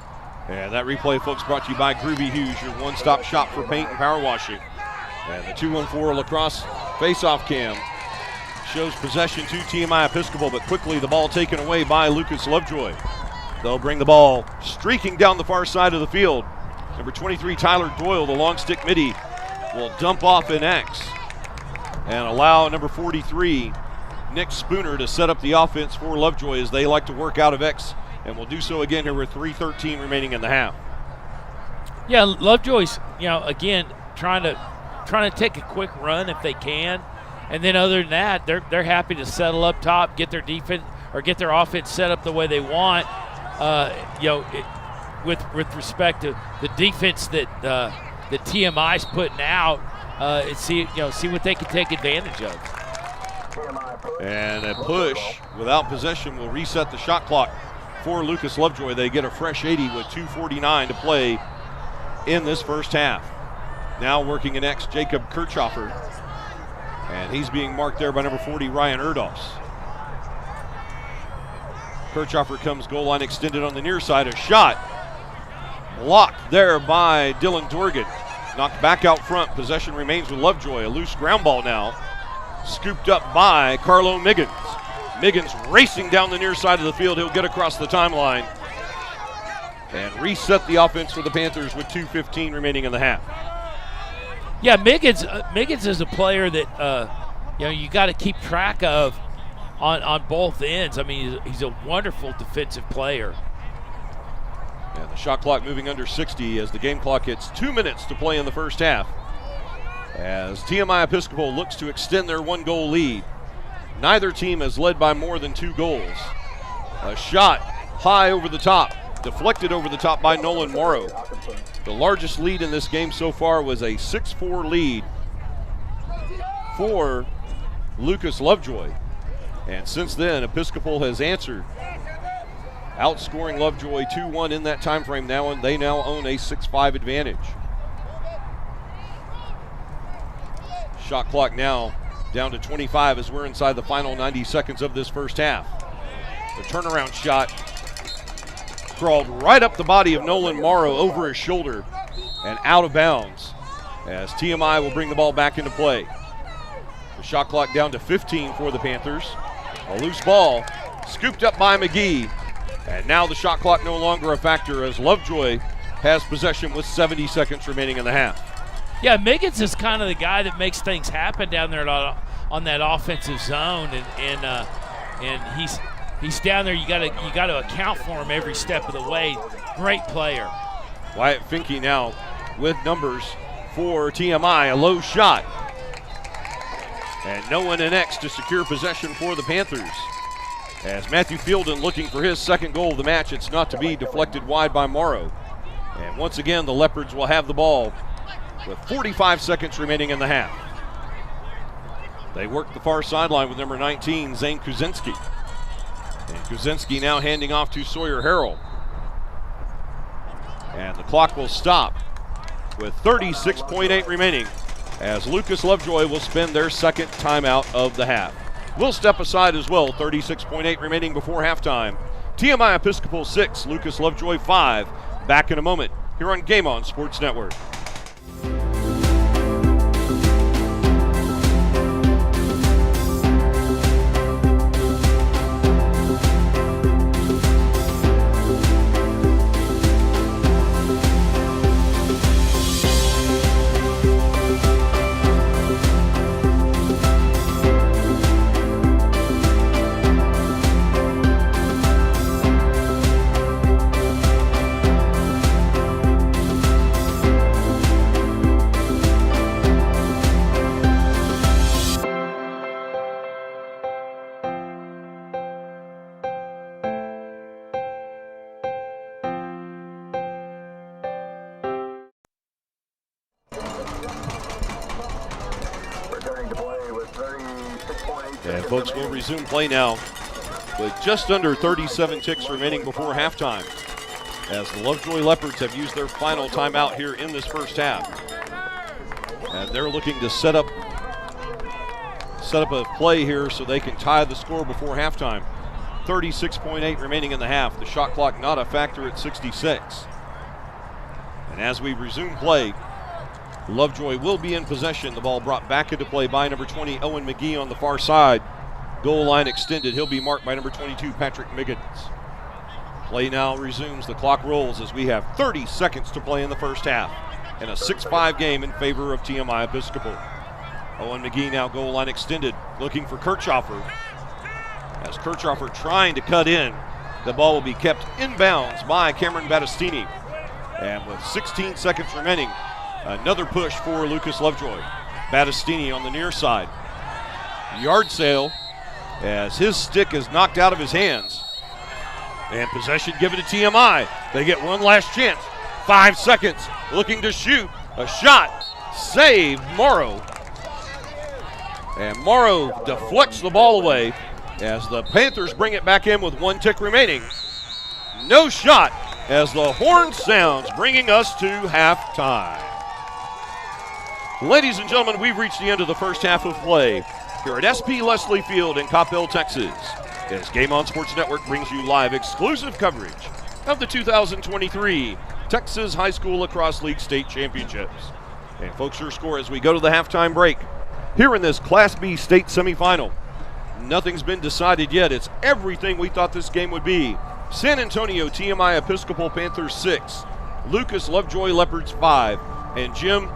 And that replay, folks, brought to you by Groovy Hughes, your one-stop shop for paint and power washing. And the 2-1-4 lacrosse face-off cam shows possession to TMI Episcopal, but quickly the ball taken away by Lucas Lovejoy. They'll bring the ball streaking down the far side of the field. Number 23, Tyler Doyle, the long stick midi, will dump off in X and allow number 43, Nick Spooner, to set up the offense for Lovejoy as they like to work out of X, and will do so again here with 3:13 remaining in the half. Yeah, Lovejoy's, again, trying to take a quick run if they can, and then other than that, they're happy to settle up top, get their defense or get their offense set up the way they want. With respect to the defense that the TMI's putting out, see what they can take advantage of. And a push without possession will reset the shot clock for Lucas Lovejoy. They get a fresh 80 with 2:49 to play in this first half. Now working in X, Jacob Kirchhoffer, and he's being marked there by number 40, Ryan Erdos. Kirchhoffer comes goal line extended on the near side. A shot blocked there by Dylan Dorgan. Knocked back out front. Possession remains with Lovejoy. A loose ground ball now. Scooped up by Carlo Miggins. Miggins racing down the near side of the field. He'll get across the timeline and reset the offense for the Panthers with 2:15 remaining in the half. Yeah, Miggins is a player that you got to keep track of on both ends. I mean, he's a wonderful defensive player. And the shot clock moving under 60 as the game clock hits 2 minutes to play in the first half. As TMI Episcopal looks to extend their 1-goal lead. Neither team has led by more than 2 goals. A shot high over the top, deflected over the top by Nolan Morrow. The largest lead in this game so far was a 6-4 lead for Lucas Lovejoy. And since then, Episcopal has answered, outscoring Lovejoy 2-1 in that time frame. They now own a 6-5 advantage. Shot clock now down to 25 as we're inside the final 90 seconds of this first half. The turnaround shot crawled right up the body of Nolan Morrow over his shoulder and out of bounds as TMI will bring the ball back into play. The shot clock down to 15 for the Panthers. A loose ball scooped up by McGee. And now the shot clock no longer a factor as Lovejoy has possession with 70 seconds remaining in the half. Yeah, Miggins is kind of the guy that makes things happen down there on that offensive zone, and he's down there. You got to account for him every step of the way. Great player. Wyatt Finke now with numbers for TMI. A low shot, and no one in X to secure possession for the Panthers. As Matthew Fielden looking for his second goal of the match, it's not to be, deflected wide by Morrow. And once again, the Leopards will have the ball with 45 seconds remaining in the half. They work the far sideline with number 19, Zane Kuzinski. And Kuzinski now handing off to Sawyer Harrell. And the clock will stop with 36.8 remaining as Lucas Lovejoy will spend their second timeout of the half. We'll step aside as well, 36.8 remaining before halftime. TMI Episcopal 6, Lucas Lovejoy 5. Back in a moment here on Game On Sports Network. And folks, will resume play now with just under 37 ticks remaining before halftime as the Lovejoy Leopards have used their final timeout here in this first half. And they're looking to set up a play here so they can tie the score before halftime. 36.8 remaining in the half. The shot clock not a factor at 66. And as we resume play, Lovejoy will be in possession. The ball brought back into play by number 20, Owen McGee on the far side. Goal line extended. He'll be marked by number 22, Patrick Miggins. Play now resumes. The clock rolls as we have 30 seconds to play in the first half in a 6-5 game in favor of TMI Episcopal. Owen McGee now goal line extended, looking for Kirchhoffer. As Kirchhoffer trying to cut in, the ball will be kept inbounds by Cameron Battistini. And with 16 seconds remaining, another push for Lucas Lovejoy. Battistini on the near side. Yard sale as his stick is knocked out of his hands. And possession given to TMI. They get one last chance. 5 seconds. Looking to shoot. A shot. Saved Morrow. And Morrow deflects the ball away as the Panthers bring it back in with 1 tick remaining. No shot as the horn sounds, bringing us to halftime. Ladies and gentlemen, we've reached the end of the first half of play here at SP Leslie Field in Coppell, Texas, as Game On Sports Network brings you live exclusive coverage of the 2023 Texas High School Lacrosse League State Championships. And folks, your score as we go to the halftime break here in this Class B state semifinal. Nothing's been decided yet. It's everything we thought this game would be. San Antonio TMI Episcopal Panthers 6, Lucas Lovejoy Leopards 5. And Jim,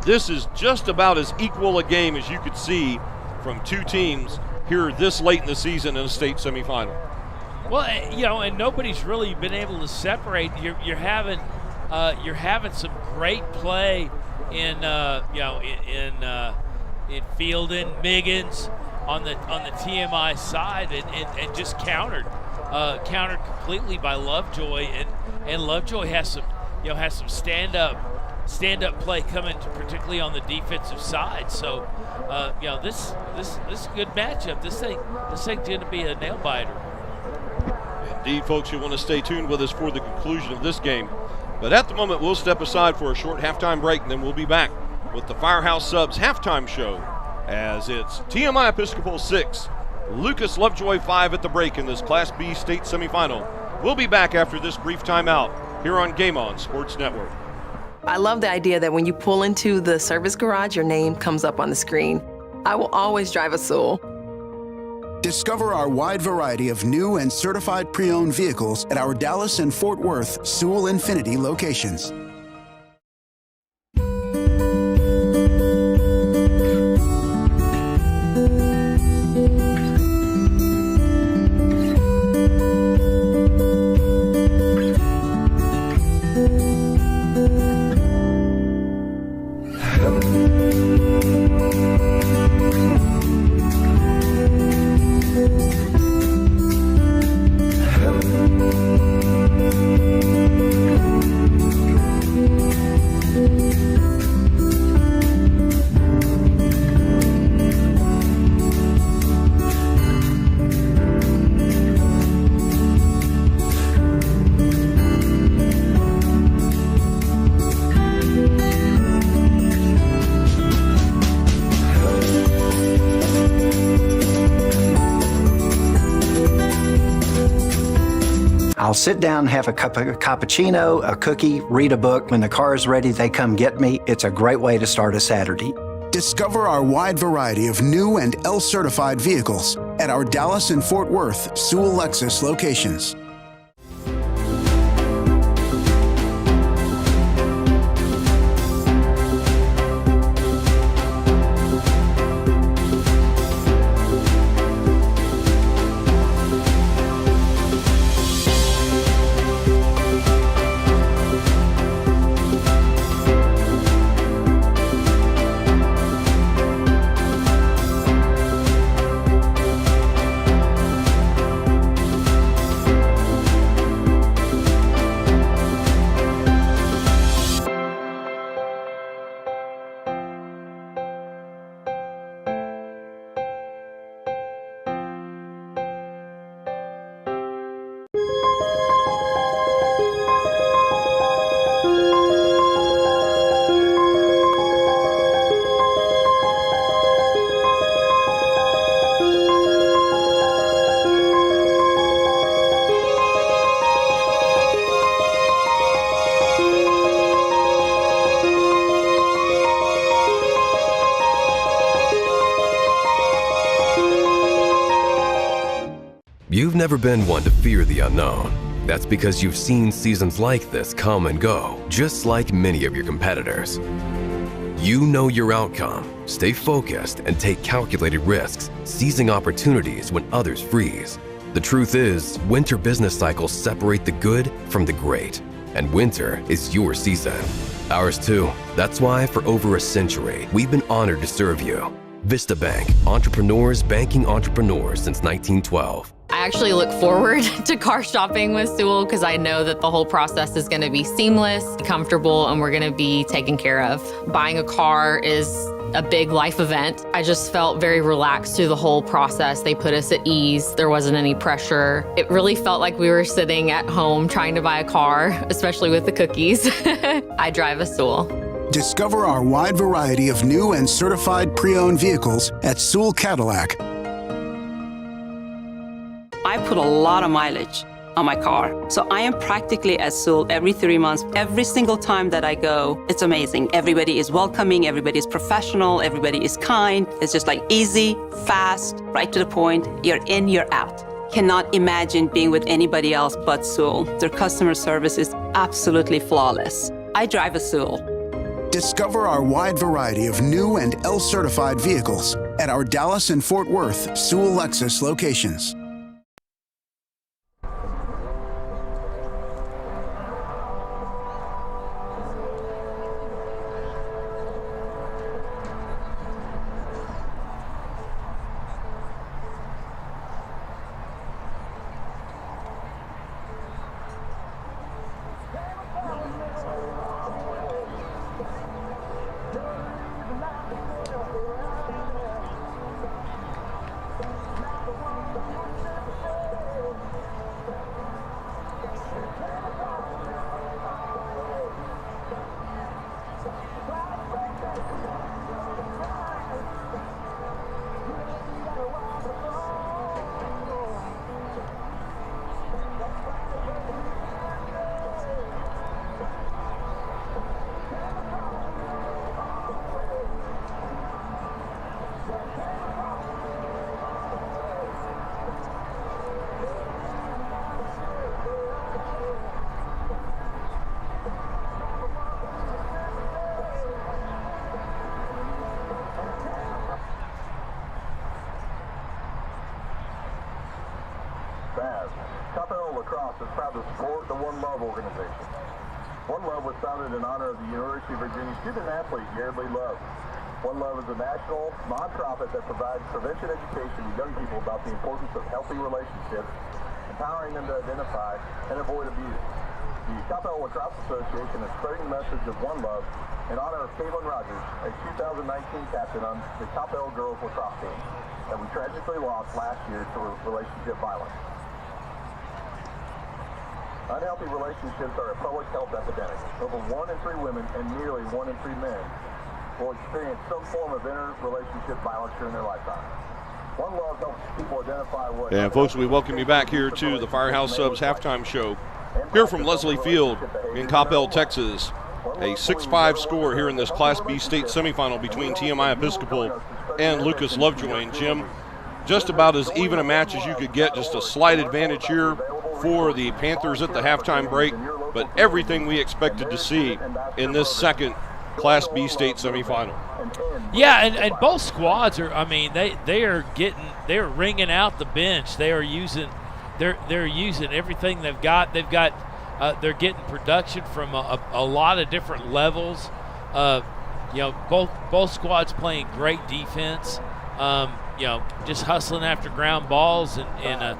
this is just about as equal a game as you could see from two teams here this late in the season in a state semifinal. Well, you know, and nobody's really been able to separate. You're having some great play in Fielden, Miggins on the TMI side, and just countered completely by Lovejoy, and Lovejoy has some stand up play coming, particularly on the defensive side. So this is a good matchup. This thing's going to be a nail biter. Indeed, folks, you want to stay tuned with us for the conclusion of this game. But at the moment, we'll step aside for a short halftime break, and then we'll be back with the Firehouse Subs halftime show as it's TMI Episcopal 6, Lucas Lovejoy 5 at the break in this Class B state semifinal. We'll be back after this brief timeout here on Game On Sports Network. I love the idea that when you pull into the service garage, your name comes up on the screen. I will always drive a Sewell. Discover our wide variety of new and certified pre-owned vehicles at our Dallas and Fort Worth Sewell Infinity locations. I'll sit down, have a cup of cappuccino, a cookie, read a book. When the car is ready, they come get me. It's a great way to start a Saturday. Discover our wide variety of new and L-certified vehicles at our Dallas and Fort Worth Sewell Lexus locations. You've never been one to fear the unknown. That's because you've seen seasons like this come and go, just like many of your competitors. You know your outcome, stay focused, and take calculated risks, seizing opportunities when others freeze. The truth is, winter business cycles separate the good from the great, and winter is your season. Ours too. That's why for over a century, we've been honored to serve you. Vista Bank, entrepreneurs banking entrepreneurs since 1912. I actually look forward to car shopping with Sewell because I know that the whole process is going to be seamless, comfortable, and we're going to be taken care of. Buying a car is a big life event. I just felt very relaxed through the whole process. They put us at ease. There wasn't any pressure. It really felt like we were sitting at home trying to buy a car, especially with the cookies. I drive a Sewell. Discover our wide variety of new and certified pre-owned vehicles at Sewell Cadillac. I put a lot of mileage on my car. So I am practically at Sewell every 3 months. Every single time that I go, it's amazing. Everybody is welcoming, everybody is professional, everybody is kind. It's just like easy, fast, right to the point. You're in, you're out. Cannot imagine being with anybody else but Sewell. Their customer service is absolutely flawless. I drive a Sewell. Discover our wide variety of new and L-certified vehicles at our Dallas and Fort Worth Sewell Lexus locations. Coppell Lacrosse is proud to support the One Love organization. One Love was founded in honor of the University of Virginia student-athlete Jared Lee Love. One Love is a national nonprofit that provides prevention education to young people about the importance of healthy relationships, empowering them to identify and avoid abuse. The Coppell Lacrosse Association is spreading the message of One Love in honor of Caitlin Rogers, a 2019 captain on the Coppell girls lacrosse team that we tragically lost last year to relationship violence. Unhealthy relationships are a public health epidemic. Over 1 in 3 women and nearly 1 in 3 men will experience some form of interrelationship violence during their lifetime. One Love helps people identify what... And folks, we welcome you back here to the Firehouse Subs halftime show here from Leslie Field in Coppell, Texas. A 6-5 score here in this Class B state semifinal between TMI Episcopal and Lucas Lovejoy. And Jim, just about as even a match as you could get, just a slight advantage here for the Panthers at the halftime break, but everything we expected to see in this second Class B state semifinal. Yeah, and both squads are, I mean, they're ringing out the bench. They are using, they're using everything they've got. They're getting production from a lot of different levels. Both squads playing great defense. Just hustling after ground balls and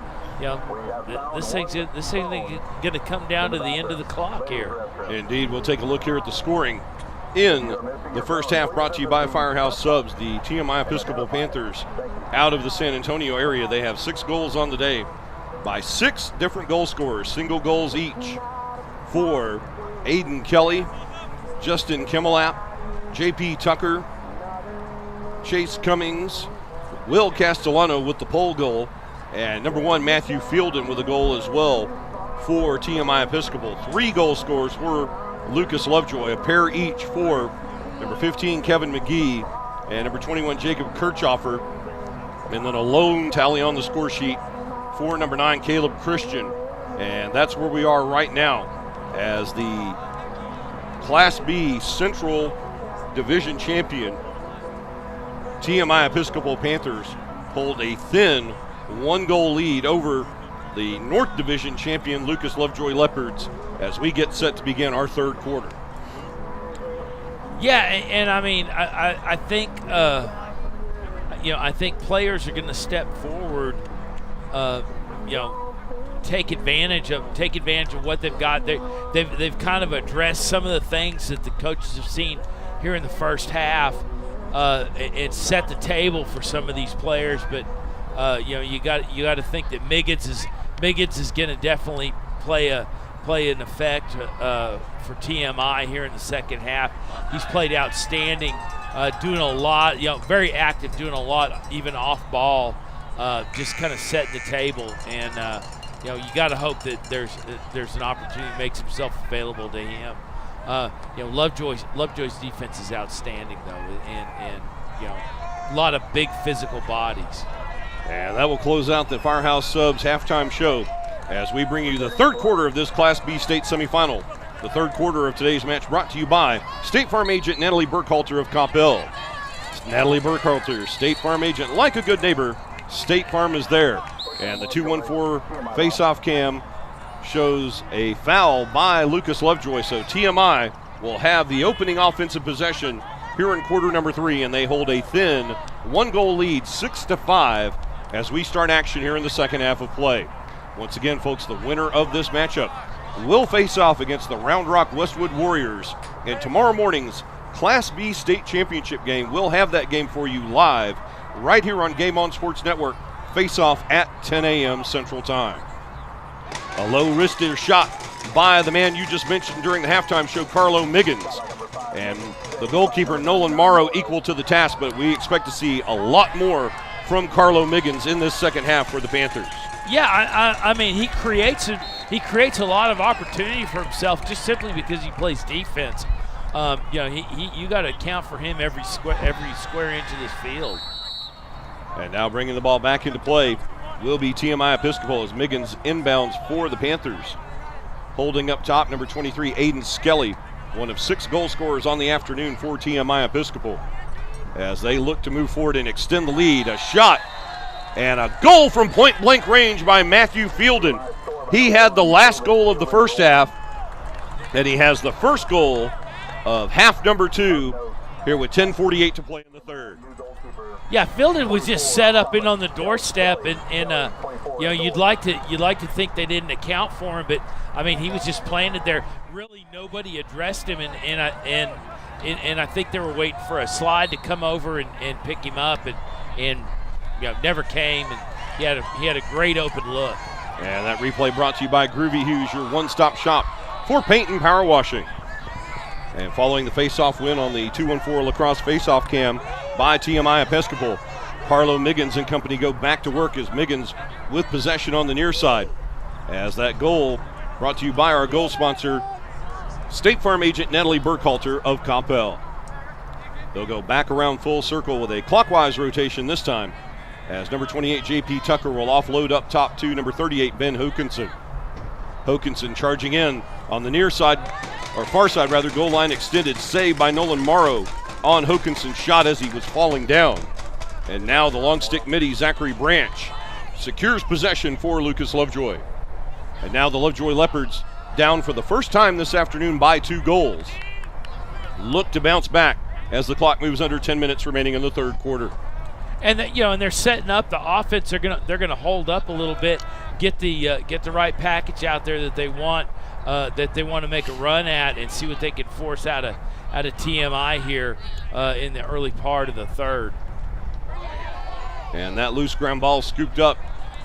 this thing's going to come down to the end of the clock here. Indeed, we'll take a look here at the scoring in the first half, brought to you by Firehouse Subs. The TMI Episcopal Panthers out of the San Antonio area. They have 6 goals on the day by 6 different goal scorers, single goals each for Aiden Kelly, Justin Kimmelap, JP Tucker, Chase Cummings, Will Castellano with the pole goal, and number 1, Matthew Fielden with a goal as well for TMI Episcopal. 3 goal scorers for Lucas Lovejoy, a pair each for number 15, Kevin McGee, and number 21, Jacob Kirchhoffer, and then a lone tally on the score sheet for number 9, Caleb Christian. And that's where we are right now as the Class B Central Division champion TMI Episcopal Panthers hold a thin 1-goal lead over the North Division champion Lucas Lovejoy Leopards as we get set to begin our third quarter. Yeah, and I mean, I think I think players are going to step forward, take advantage of what they've got. They've kind of addressed some of the things that the coaches have seen here in the first half. It set the table for some of these players, but you got to think that Miggins is going to definitely play an effect for TMI here in the second half. He's played outstanding, doing a lot, very active, doing a lot even off ball, just kind of setting the table. And you got to hope that there's an opportunity to make himself available to him. Lovejoy's defense is outstanding though, and a lot of big physical bodies. And that will close out the Firehouse Subs halftime show as we bring you the third quarter of this Class B state semifinal. The third quarter of today's match brought to you by State Farm agent Natalie Burkhalter of Coppell. Natalie Burkhalter, State Farm agent, like a good neighbor, State Farm is there. And the 2-1-4 face-off cam shows a foul by Lucas Lovejoy, so TMI will have the opening offensive possession here in quarter number 3, and they hold a thin 1-goal lead, 6-5, as we start action here in the second half of play. Once again, folks, the winner of this matchup will face off against the Round Rock Westwood Warriors in tomorrow morning's Class B state championship game. We'll have that game for you live right here on Game On Sports Network. Face off at 10 a.m. Central Time. A low-wristed shot by the man you just mentioned during the halftime show, Carlo Miggins. And the goalkeeper, Nolan Morrow, equal to the task, but we expect to see a lot more from Carlo Miggins in this second half for the Panthers. Yeah, I mean, he creates a lot of opportunity for himself just simply because he plays defense. You got to account for him every square inch of this field. And now bringing the ball back into play will be TMI Episcopal as Miggins inbounds for the Panthers. Holding up top, number 23, Aiden Skelly, one of 6 goal scorers on the afternoon for TMI Episcopal. As they look to move forward and extend the lead, a shot And a goal from point-blank range by Matthew Fielden. He had the last goal of the first half, and he has the first goal of half number 2 here with 10:48 to play in the third. Yeah, Fielden was just set up in on the doorstep, and you know, you'd like to think they didn't account for him, but I mean, he was just planted there. Really, nobody addressed him, and I think they were waiting for a slide to come over and pick him up, and you know, never came, and he had a great open look. And that replay brought to you by Groovy Hughes, your one-stop shop for paint and power washing. And following the face-off win on the 214 lacrosse face-off cam by TMI Episcopal, Carlo Miggins and company go back to work as Miggins with possession on the near side. As that goal brought to you by our goal sponsor, State Farm agent Natalie Burkhalter of Coppell. They'll go back around full circle with a clockwise rotation this time, as number 28 J.P. Tucker will offload up top to number 38 Ben Hokinson. Hokinson charging in on the near side, or far side rather, goal line extended, saved by Nolan Morrow on Hokinson's shot as he was falling down. And now the long stick midi, Zachary Branch, secures possession for Lucas Lovejoy. And now the Lovejoy Leopards down for the first time this afternoon by 2 goals. Look to bounce back as the clock moves under 10 minutes remaining in the third quarter. And and they're setting up the offense. They're gonna hold up a little bit, get the right package out there that they want to make a run at, and see what they can force out of TMI here in the early part of the third. And that loose ground ball scooped up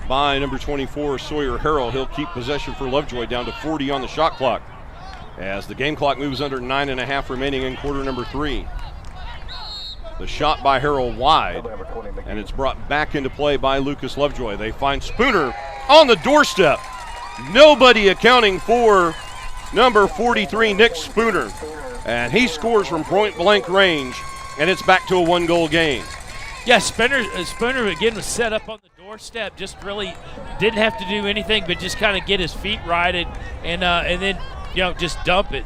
by number 24 Sawyer Harrell. He'll keep possession for Lovejoy down to 40 on the shot clock, as the game clock moves under 9.5 remaining in quarter number 3. The shot by Harrell wide, and it's brought back into play by Lucas Lovejoy. They find Spooner on the doorstep. Nobody accounting for number 43, Nick Spooner. And he scores from point-blank range, and it's back to a 1-goal game. Yeah, Spooner again was set up on the doorstep. Just really didn't have to do anything but just kind of get his feet righted and then just dump it.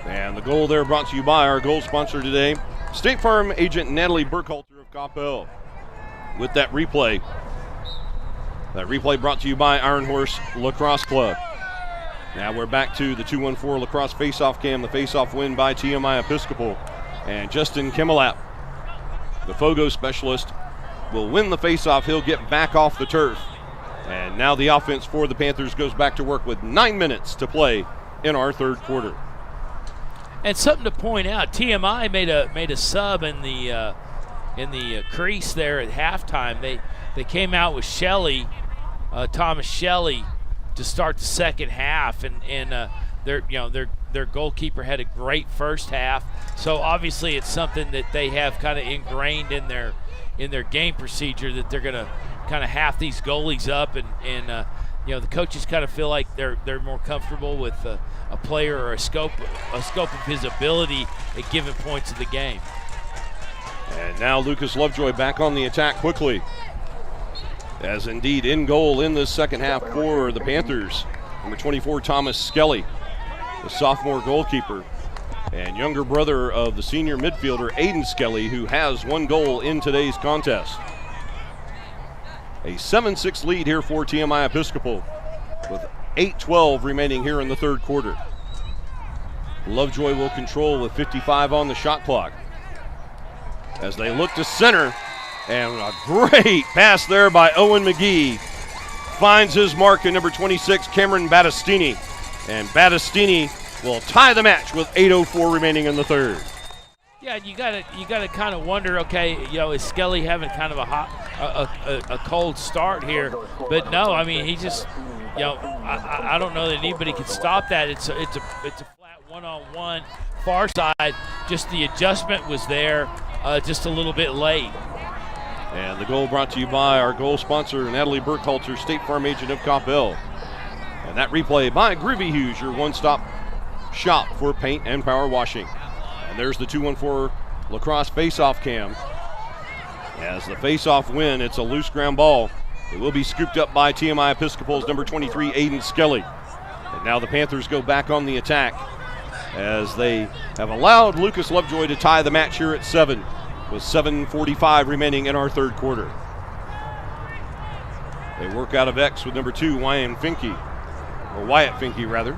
And the goal there brought to you by our goal sponsor today, State Farm agent Natalie Burkhalter of Coppell. With that replay brought to you by Iron Horse Lacrosse Club. Now we're back to the 214 lacrosse face-off cam, the face-off win by TMI Episcopal. And Justin Kimmelap, the Fogo specialist, will win the face-off. He'll get back off the turf. And now the offense for the Panthers goes back to work with 9 minutes to play in our third quarter. And something to point out, TMI made a sub in the crease there at halftime. They came out with Thomas Shelley, to start the second half, and their goalkeeper had a great first half. So obviously it's something that they have kind of ingrained in their game procedure, that they're going to kind of half these goalies up, and the coaches kind of feel like they're more comfortable with a player or a scope of his ability at giving points of the game. And now Lucas Lovejoy back on the attack quickly, as indeed in goal in this second half for the Panthers, number 24 Thomas Skelly, the sophomore goalkeeper and younger brother of the senior midfielder Aiden Skelly, who has 1 goal in today's contest. A 7-6 lead here for TMI Episcopal with 8:12 remaining here in the third quarter. Lovejoy will control with 55 on the shot clock as they look to center, and a great pass there by Owen McGee. Finds his mark in number 26, Cameron Battistini, and Battistini will tie the match with 8:04 remaining in the third. Yeah, you gotta kind of wonder, okay, is Skelly having kind of a cold start here? But no, I mean, he just, I don't know that anybody can stop that. It's a flat one-on-one far side. Just the adjustment was there, just a little bit late. And the goal brought to you by our goal sponsor, Natalie Burkhalter, State Farm agent of Coppell. And that replay by Groovy Hughes, your one-stop shop for paint and power washing. And there's the 214 lacrosse face-off cam. As the face-off win, it's a loose ground ball. It will be scooped up by TMI Episcopal's number 23, Aiden Skelly. And now the Panthers go back on the attack, as they have allowed Lucas Lovejoy to tie the match here at 7, with 7:45 remaining in our third quarter. They work out of X with number 2, Wyatt Finke, rather.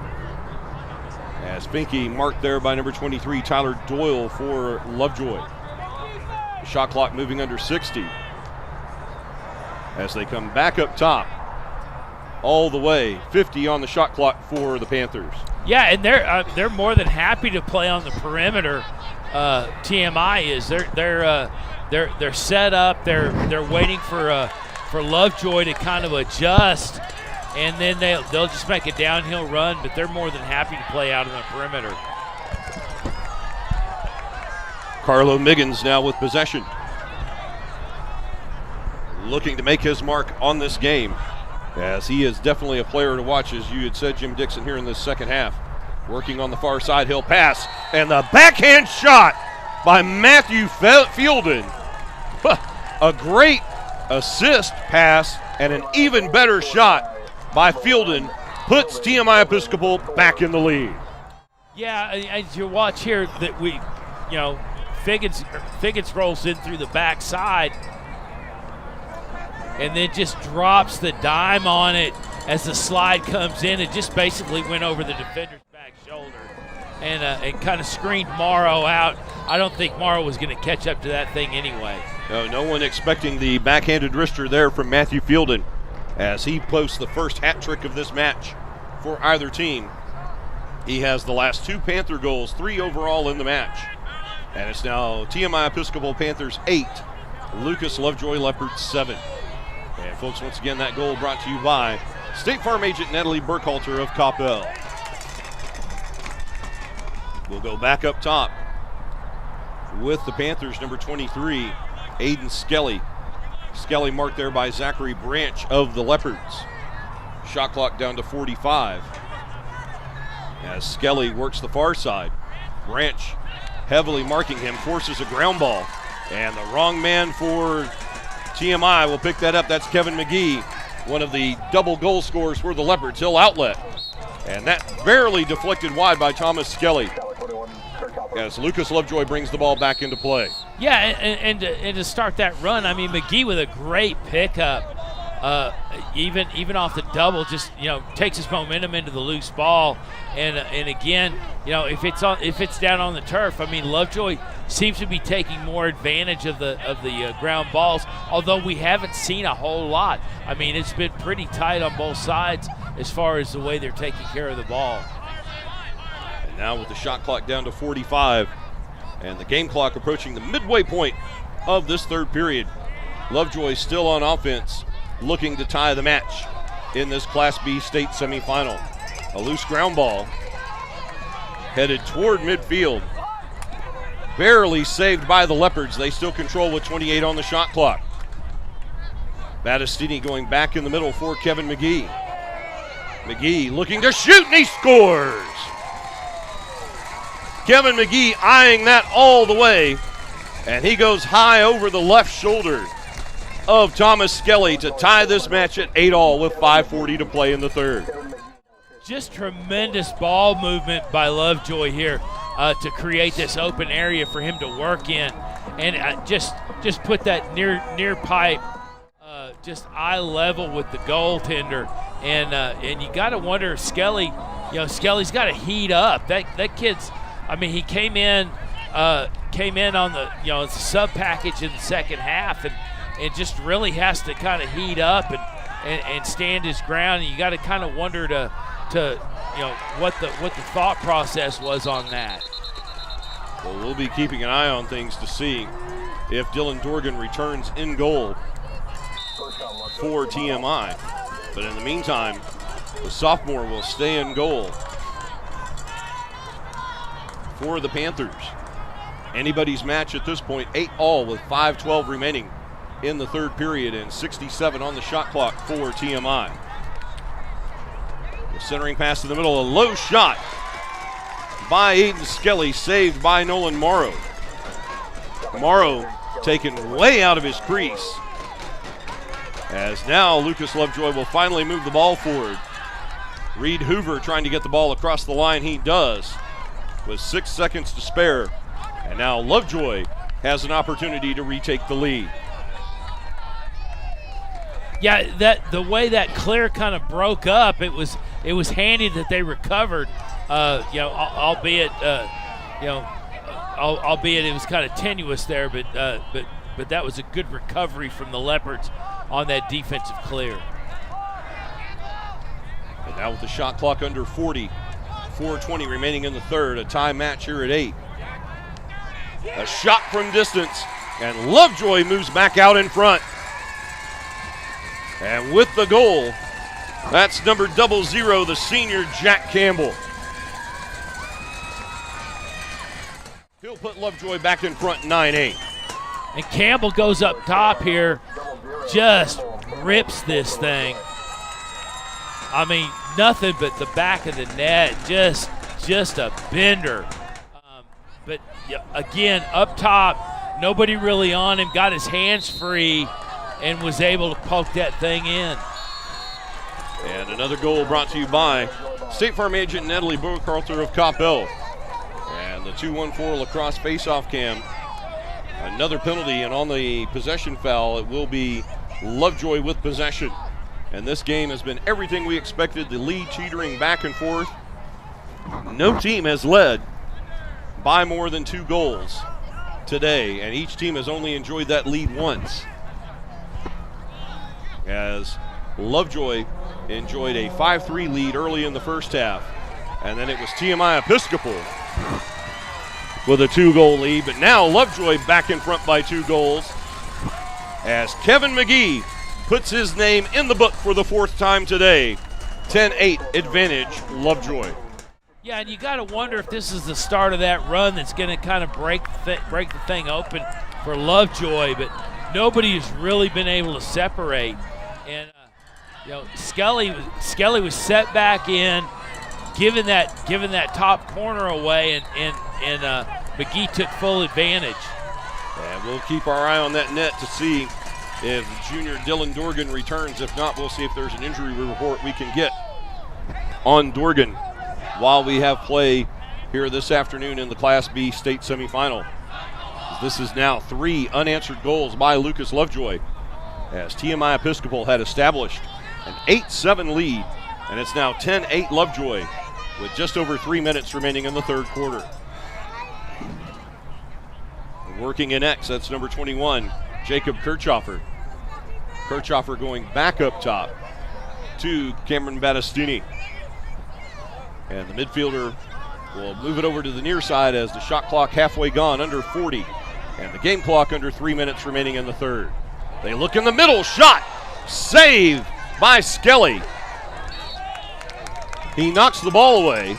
As Finke marked there by number 23, Tyler Doyle for Lovejoy. The shot clock moving under 60. As they come back up top, all the way, 50 on the shot clock for the Panthers. Yeah, and they're more than happy to play on the perimeter. TMI is they're set up. They're waiting for Lovejoy to kind of adjust, and then they'll just make a downhill run. But they're more than happy to play out on the perimeter. Carlo Miggins now with possession, looking to make his mark on this game, as he is definitely a player to watch, as you had said, Jim Dixon, here in this second half. Working on the far side, he'll pass, and the backhand shot by Matthew Fielden. A great assist pass and an even better shot by Fielden puts TMI Episcopal back in the lead. Yeah, as you watch here, that Figgins rolls in through the backside and then just drops the dime on it as the slide comes in. It just basically went over the defender's back shoulder and kind of screened Morrow out. I don't think Morrow was going to catch up to that thing anyway. No one expecting the backhanded wrister there from Matthew Fielden, as he posts the first hat trick of this match for either team. He has the last 2 Panther goals, 3 overall in the match. And it's now TMI Episcopal Panthers 8, Lucas Lovejoy Leopards 7. And folks, once again, that goal brought to you by State Farm agent Natalie Burkhalter of Coppell. We'll go back up top with the Panthers, number 23, Aiden Skelly. Skelly marked there by Zachary Branch of the Leopards. Shot clock down to 45. As Skelly works the far side, Branch heavily marking him, forces a ground ball, and the wrong man for TMI will pick that up. That's Kevin McGee, one of the double goal scorers for the Leopards. He'll outlet, and that barely deflected wide by Thomas Skelly, as Lucas Lovejoy brings the ball back into play. Yeah, and to start that run, I mean, McGee with a great pickup, even off the double, just takes his momentum into the loose ball, and again, if it's down on the turf, I mean, Lovejoy seems to be taking more advantage of the ground balls, although we haven't seen a whole lot. I mean, it's been pretty tight on both sides as far as the way they're taking care of the ball. And now with the shot clock down to 45 and the game clock approaching the midway point of this third period, Lovejoy still on offense, looking to tie the match in this Class B state semifinal. A loose ground ball headed toward midfield, barely saved by the Leopards. They still control with 28 on the shot clock. Battistini going back in the middle for Kevin McGee. McGee looking to shoot, and he scores! Kevin McGee eyeing that all the way, and he goes high over the left shoulder of Thomas Skelly to tie this match at 8-all with 5:40 to play in the third. Just tremendous ball movement by Lovejoy here to create this open area for him to work in, and just put that near pipe just eye level with the goaltender, and you got to wonder if Skelly, Skelly's got to heat up. That kid's, I mean, he came in on the sub package in the second half, and just really has to kind of heat up and stand his ground. And you got to kind of wonder to what the thought process was on that. Well, we'll be keeping an eye on things to see if Dylan Dorgan returns in goal for TMI. But in the meantime, the sophomore will stay in goal for the Panthers. Anybody's match at this point, 8-all with 5:12 remaining in the third period and 67 on the shot clock for TMI. The centering pass in the middle, a low shot by Aiden Skelly, saved by Nolan Morrow. Morrow taken way out of his crease, as now Lucas Lovejoy will finally move the ball forward. Reed Hoover trying to get the ball across the line. He does, with 6 seconds to spare. And now Lovejoy has an opportunity to retake the lead. Yeah, the way that clear kind of broke up, it was handy that they recovered. Albeit it was kind of tenuous there, but that was a good recovery from the Leopards on that defensive clear. And now with the shot clock under 40, 4:20 remaining in the third, a tie match here at 8. A shot from distance, and Lovejoy moves back out in front. And with the goal, that's number 00, the senior Jack Campbell. He'll put Lovejoy back in front 9-8. And Campbell goes up top here, just rips this thing. I mean, nothing but the back of the net, just a bender. But again, up top, nobody really on him, got his hands free, and was able to poke that thing in. And another goal brought to you by State Farm agent Natalie Burkhalter of Coppell. And the 2-1-4 lacrosse faceoff cam. Another penalty, and on the possession foul, it will be Lovejoy with possession. And this game has been everything we expected, the lead teetering back and forth. No team has led by more than 2 goals today, and each team has only enjoyed that lead once. As Lovejoy enjoyed a 5-3 lead early in the first half, and then it was TMI Episcopal with a 2-goal lead, but now Lovejoy back in front by 2 goals as Kevin McGee puts his name in the book for the 4th time today. 10-8 advantage Lovejoy. Yeah, and you got to wonder if this is the start of that run that's going to kind of break the thing open for Lovejoy, but nobody has really been able to separate. And Skelly was set back in, giving that top corner away, and McGee took full advantage. And we'll keep our eye on that net to see if junior Dylan Dorgan returns. If not, we'll see if there's an injury report we can get on Dorgan while we have play here this afternoon in the Class B state semifinal. This is now 3 unanswered goals by Lucas Lovejoy, as TMI Episcopal had established an 8-7 lead, and it's now 10-8 Lovejoy with just over 3 minutes remaining in the third quarter. Working in X, that's number 21, Jacob Kirchhoffer. Kirchhoffer going back up top to Cameron Battistini. And the midfielder will move it over to the near side as the shot clock halfway gone, under 40. And the game clock under 3 minutes remaining in the third. They look in the middle, shot, save by Skelly. He knocks the ball away,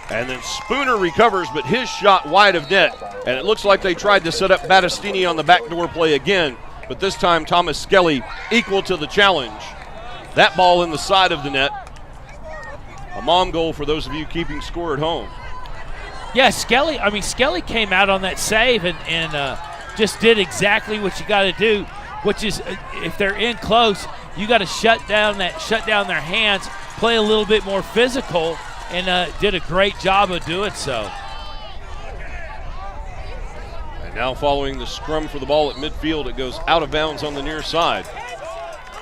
and then Spooner recovers, but his shot wide of net. And it looks like they tried to set up Battistini on the backdoor play again, but this time Thomas Skelly equal to the challenge. That ball in the side of the net. A mom goal for those of you keeping score at home. Yeah, Skelly came out on that save and just did exactly what you got to do, which is if they're in close, you got to shut down their hands, play a little bit more physical, and did a great job of doing so. And now following the scrum for the ball at midfield, it goes out of bounds on the near side.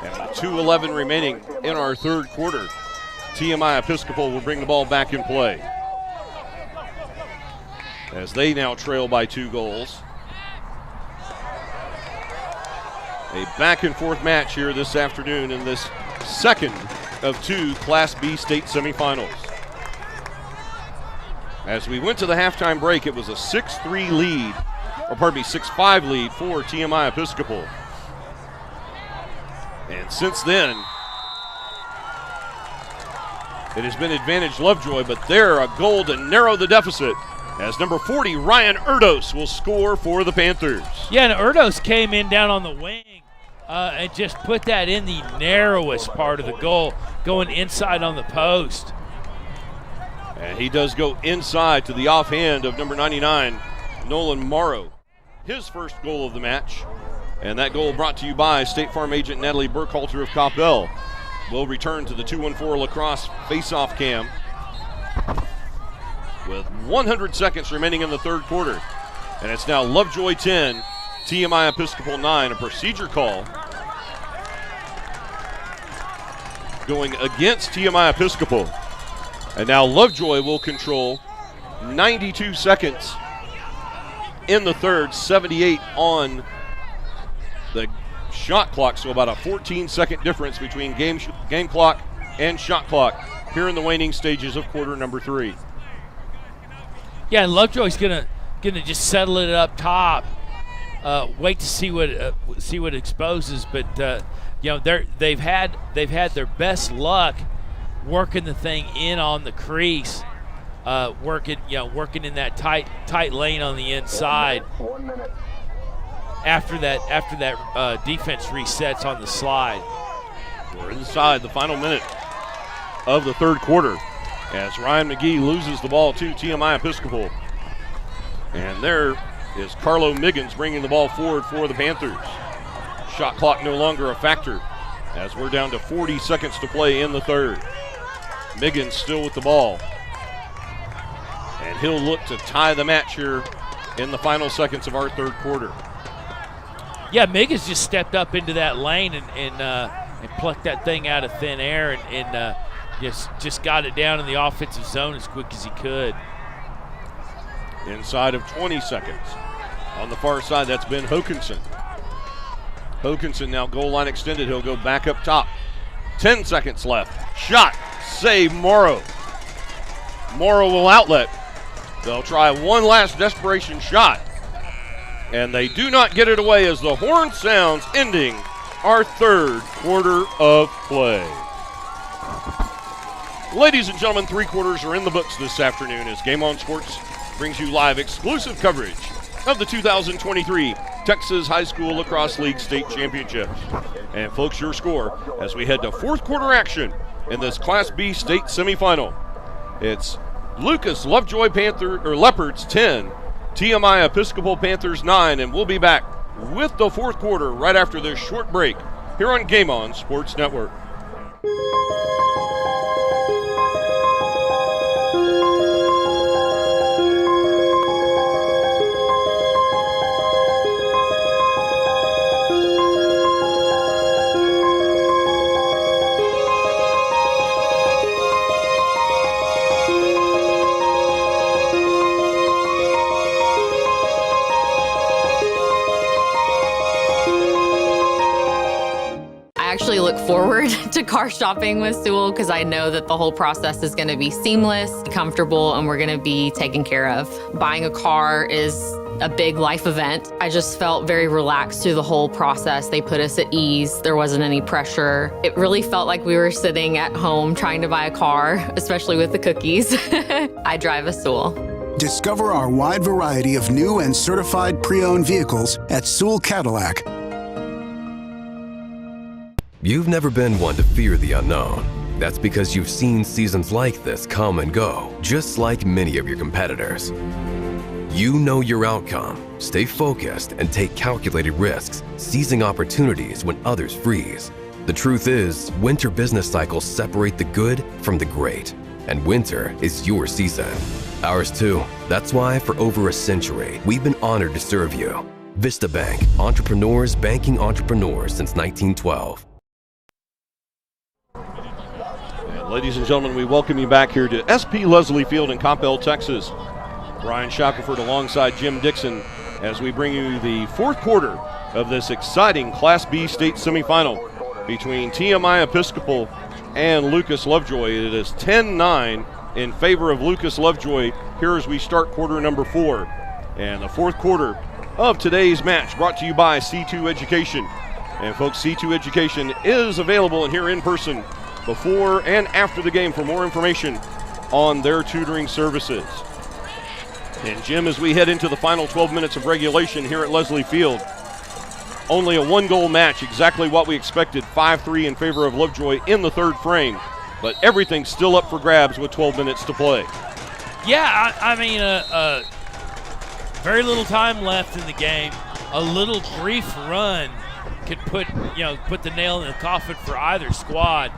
And with 2:11 remaining in our third quarter, TMI Episcopal will bring the ball back in play, as they now trail by 2 goals. A back and forth match here this afternoon in this second of 2 Class B state semifinals. As we went to the halftime break, it was a 6-5 lead for TMI Episcopal. And since then, it has been advantage Lovejoy, but they're a goal to narrow the deficit, as number 40, Ryan Erdos, will score for the Panthers. Yeah, and Erdos came in down on the wing and just put that in the narrowest part of the goal, going inside on the post. And he does go inside to the offhand of number 99, Nolan Morrow. His first goal of the match. And that goal brought to you by State Farm agent Natalie Burkhalter of Coppell. We'll return to the 2-1-4 lacrosse face-off cam with 100 seconds remaining in the third quarter. And it's now Lovejoy 10, TMI Episcopal 9, a procedure call. going against TMI Episcopal. And now Lovejoy will control 92 seconds in the third, 78 on the shot clock, so about a 14-second difference between game clock and shot clock here in the waning stages of quarter number 3. Yeah, and Lovejoy's gonna just settle it up top. Wait to see what it exposes, but they've had their best luck working the thing in on the crease, working in that tight lane on the inside. 1 minute. After that defense resets on the slide. We're inside the final minute of the third quarter as Ryan McGee loses the ball to TMI Episcopal. And there is Carlo Miggins bringing the ball forward for the Panthers. Shot clock no longer a factor as we're down to 40 seconds to play in the third. Miggins still with the ball. And he'll look to tie the match here in the final seconds of our third quarter. Yeah, Miggins just stepped up into that lane and plucked that thing out of thin air and just got it down in the offensive zone as quick as he could. Inside of 20 seconds. On the far side, that's Ben Hokinson. Hokinson now goal line extended. He'll go back up top. 10 seconds left. Shot. Save Morrow. Morrow will outlet. They'll try one last desperation shot. And they do not get it away as the horn sounds, ending our third quarter of play. Ladies and gentlemen, 3 quarters are in the books this afternoon as Game On Sports brings you live exclusive coverage of the 2023 Texas High School Lacrosse League State Championships. And folks, your score as we head to fourth quarter action in this Class B state semifinal. It's Lucas Lovejoy Leopards 10, TMI Episcopal Panthers 9, and we'll be back with the fourth quarter right after this short break here on Game On Sports Network. Look forward to car shopping with Sewell because I know that the whole process is going to be seamless, comfortable, and we're going to be taken care of. Buying a car is a big life event. I just felt very relaxed through the whole process. They put us at ease. There wasn't any pressure. It really felt like we were sitting at home trying to buy a car, especially with the cookies. I drive a Sewell. Discover our wide variety of new and certified pre-owned vehicles at Sewell Cadillac. You've never been one to fear the unknown. That's because you've seen seasons like this come and go, just like many of your competitors. You know your outcome, stay focused, and take calculated risks, seizing opportunities when others freeze. The truth is, winter business cycles separate the good from the great, and winter is your season. Ours too. That's why for over a century, we've been honored to serve you. Vista Bank, entrepreneurs banking entrepreneurs since 1912. Ladies and gentlemen, we welcome you back here to SP Leslie Field in Coppell, Texas. Brian Shackelford alongside Jim Dixon as we bring you the fourth quarter of this exciting Class B state semifinal between TMI Episcopal and Lucas Lovejoy. It is 10-9 in favor of Lucas Lovejoy here as we start quarter number 4. And the fourth quarter of today's match brought to you by C2 Education. And folks, C2 Education is available and here in person before and after the game for more information on their tutoring services. And Jim, as we head into the final 12 minutes of regulation here at Leslie Field, only a 1-goal match, exactly what we expected, 5-3 in favor of Lovejoy in the third frame, but everything's still up for grabs with 12 minutes to play. Yeah, I mean, very little time left in the game. A little brief run could put the nail in the coffin for either squad.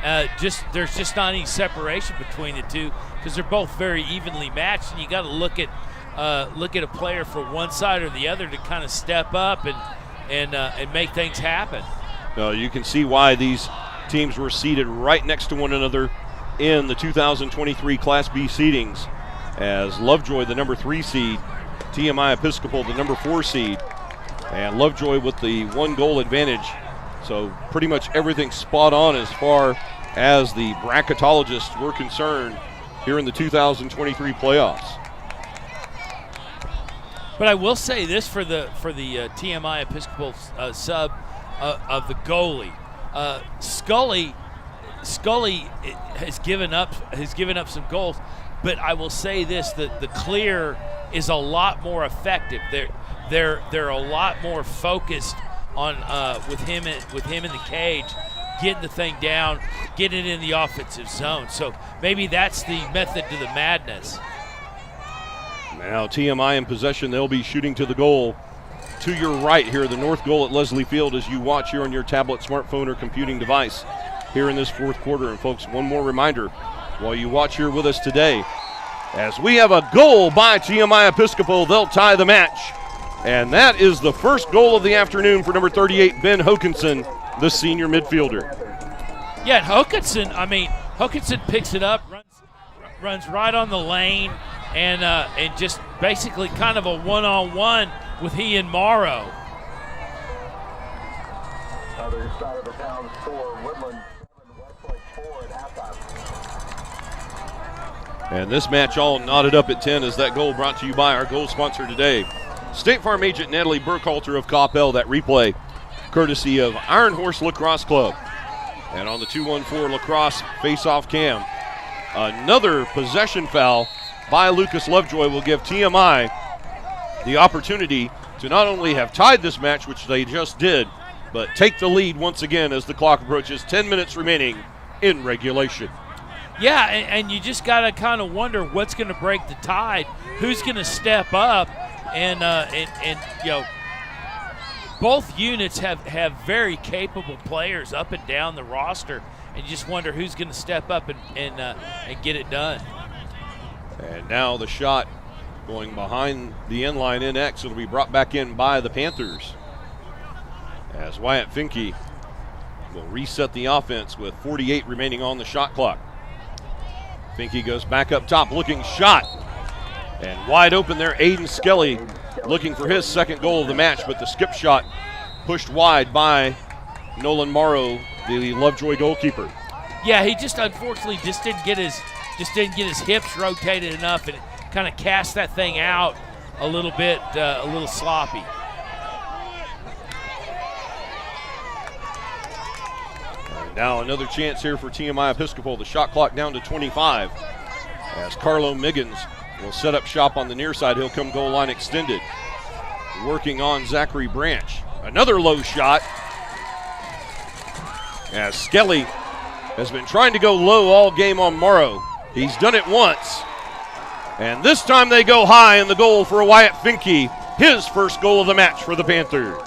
There's just not any separation between the two because they're both very evenly matched, and you got to look at a player for one side or the other to kind of step up and make things happen. You can see why these teams were seated right next to one another in the 2023 Class B seedings, as Lovejoy, the number 3 seed, TMI Episcopal, the number 4 seed, and Lovejoy with the 1-goal advantage. So pretty much everything spot on as far as the bracketologists were concerned here in the 2023 playoffs. But I will say this for the TMI Episcopal sub of the goalie. Scully has given up some goals, but I will say this: that the clear is a lot more effective. They're a lot more focused on with him in the cage, getting the thing down, getting it in the offensive zone. So maybe that's the method to the madness. Now TMI in possession. They'll be shooting to the goal to your right here, the north goal at Leslie Field, as you watch here on your tablet, smartphone, or computing device here in this fourth quarter. And folks, one more reminder while you watch here with us today, as we have a goal by TMI Episcopal, they'll tie the match. And that is the first goal of the afternoon for number 38, Ben Hokinson, the senior midfielder. Yeah, Hokinson picks it up, runs right on the lane, and just basically kind of a one-on-one with he and Morrow. Other side of the town score, Woodland 7, Westlake 4 at halftime. And this match all knotted up at 10 as that goal brought to you by our goal sponsor today, State Farm agent Natalie Burkhalter of Coppell. That replay courtesy of Iron Horse Lacrosse Club. And on the 2-1-4 lacrosse face-off cam, another possession foul by Lucas Lovejoy will give TMI the opportunity to not only have tied this match, which they just did, but take the lead once again as the clock approaches 10 minutes remaining in regulation. Yeah, and you just got to kind of wonder what's going to break the tide, who's going to step up, and you know, both units have very capable players up and down the roster, and you just wonder who's going to step up and get it done. And now the shot going behind the end line in X. It'll be brought back in by the Panthers, as Wyatt Finke will reset the offense with 48 remaining on the shot clock. Finke goes back up top, looking shot. And wide open there, Aiden Skelly looking for his second goal of the match, but the skip shot pushed wide by Nolan Morrow, the Lovejoy goalkeeper. Yeah, he just unfortunately didn't get his hips rotated enough, and kind of cast that thing out a little bit, a little sloppy. And now another chance here for TMI Episcopal. The shot clock down to 25 as Carlo Miggins will set up shop on the near side. He'll come goal line extended. Working on Zachary Branch. Another low shot as Skelly has been trying to go low all game on Morrow. He's done it once, and this time they go high in the goal for Wyatt Finke, his first goal of the match for the Panthers.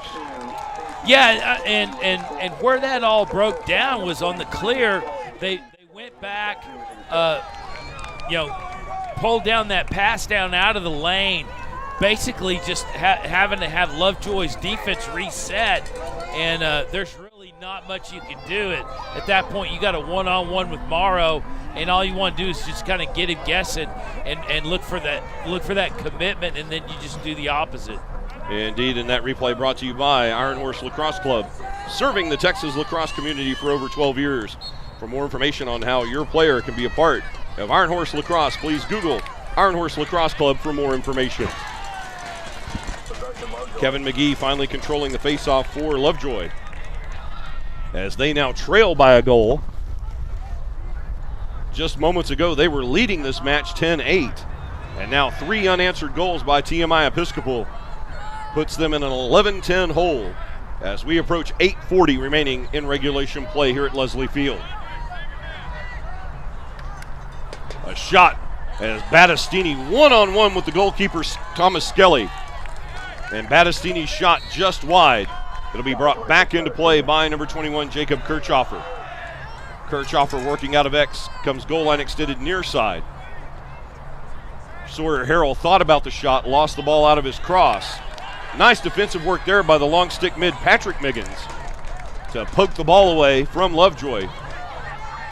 Yeah, and where that all broke down was on the clear. They went back, pulled down that pass down out of the lane, basically just having to have Lovejoy's defense reset, and there's really not much you can do. At that point, you got a one-on-one with Morrow, and all you want to do is just kind of get him guessing and look for that commitment, and then you just do the opposite. Indeed, and that replay brought to you by Iron Horse Lacrosse Club, serving the Texas lacrosse community for over 12 years. For more information on how your player can be a part of Iron Horse Lacrosse, please Google Iron Horse Lacrosse Club for more information. Kevin McGee finally controlling the faceoff for Lovejoy, as they now trail by a goal. Just moments ago, they were leading this match 10-8, and now 3 unanswered goals by TMI Episcopal puts them in an 11-10 hole as we approach 8:40 remaining in regulation play here at Leslie Field. A shot as Battistini one-on-one with the goalkeeper Thomas Skelly, and Battistini's shot just wide. It'll be brought back into play by number 21, Jacob Kirchhoffer. Kirchhoffer working out of X, comes goal line extended near side. Sawyer Harrell thought about the shot, lost the ball out of his cross. Nice defensive work there by the long stick mid, Patrick Miggins. to poke the ball away from Lovejoy.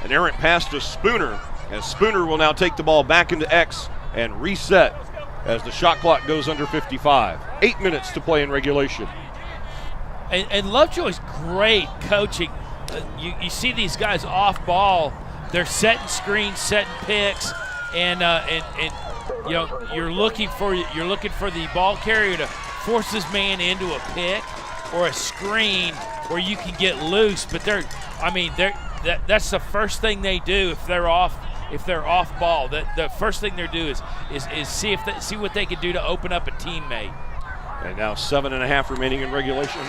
An errant pass to Spooner, as Spooner will now take the ball back into X and reset as the shot clock goes under 55. 8 minutes to play in regulation. And Lovejoy's great coaching. You see these guys off ball, they're setting screens, setting picks, and you know you're looking for the ball carrier to force his man into a pick or a screen where you can get loose. But that's the first thing they do if they're off ball. The first thing they do is see what they can do to open up a teammate. And now 7.5 remaining in regulation,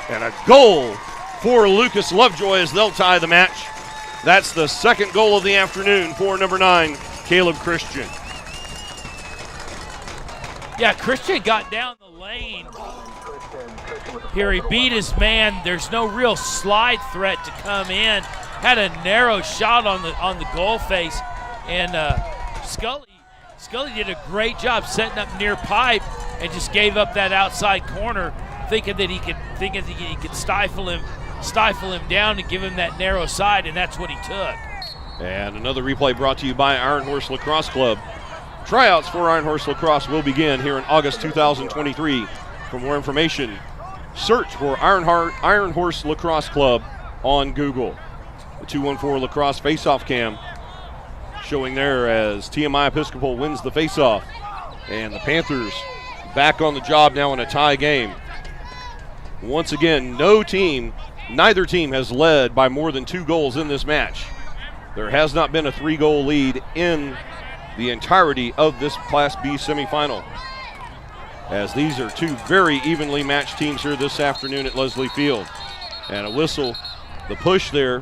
and a goal for Lucas Lovejoy as they'll tie the match. That's the second goal of the afternoon for number 9, Caleb Christian. Yeah, Christian got down the lane. Here he beat his man. There's no real slide threat to come in. Had a narrow shot on the goal face, and Scully did a great job setting up near pipe and just gave up that outside corner, thinking that he could stifle him down and give him that narrow side, and that's what he took. And another replay brought to you by Iron Horse Lacrosse Club. Tryouts for Iron Horse Lacrosse will begin here in August 2023. For more information, search for Iron Horse Lacrosse Club on Google. The 214 Lacrosse Face-Off Cam showing there as TMI Episcopal wins the face-off. And the Panthers back on the job now in a tie game. Once again, neither team has led by more than 2 goals in this match. There has not been a 3-goal lead in the entirety of this Class B semifinal, as these are 2 very evenly matched teams here this afternoon at Leslie Field. And a whistle, the push there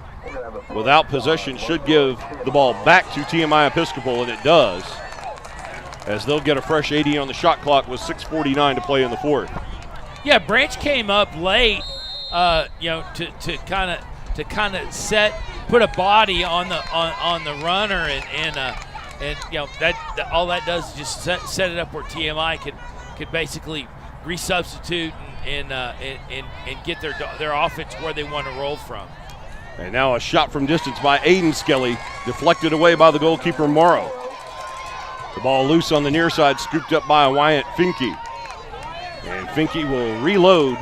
without possession should give the ball back to TMI Episcopal, and it does, as they'll get a fresh 80 on the shot clock with 6:49 to play in the fourth. Yeah, Branch came up late, to kind of put a body on the runner, and that all that does is just set it up where TMI could basically resubstitute and get their offense where they want to roll from. And now a shot from distance by Aiden Skelly, deflected away by the goalkeeper Morrow. The ball loose on the near side, scooped up by Wyatt Finke. And Finke will reload.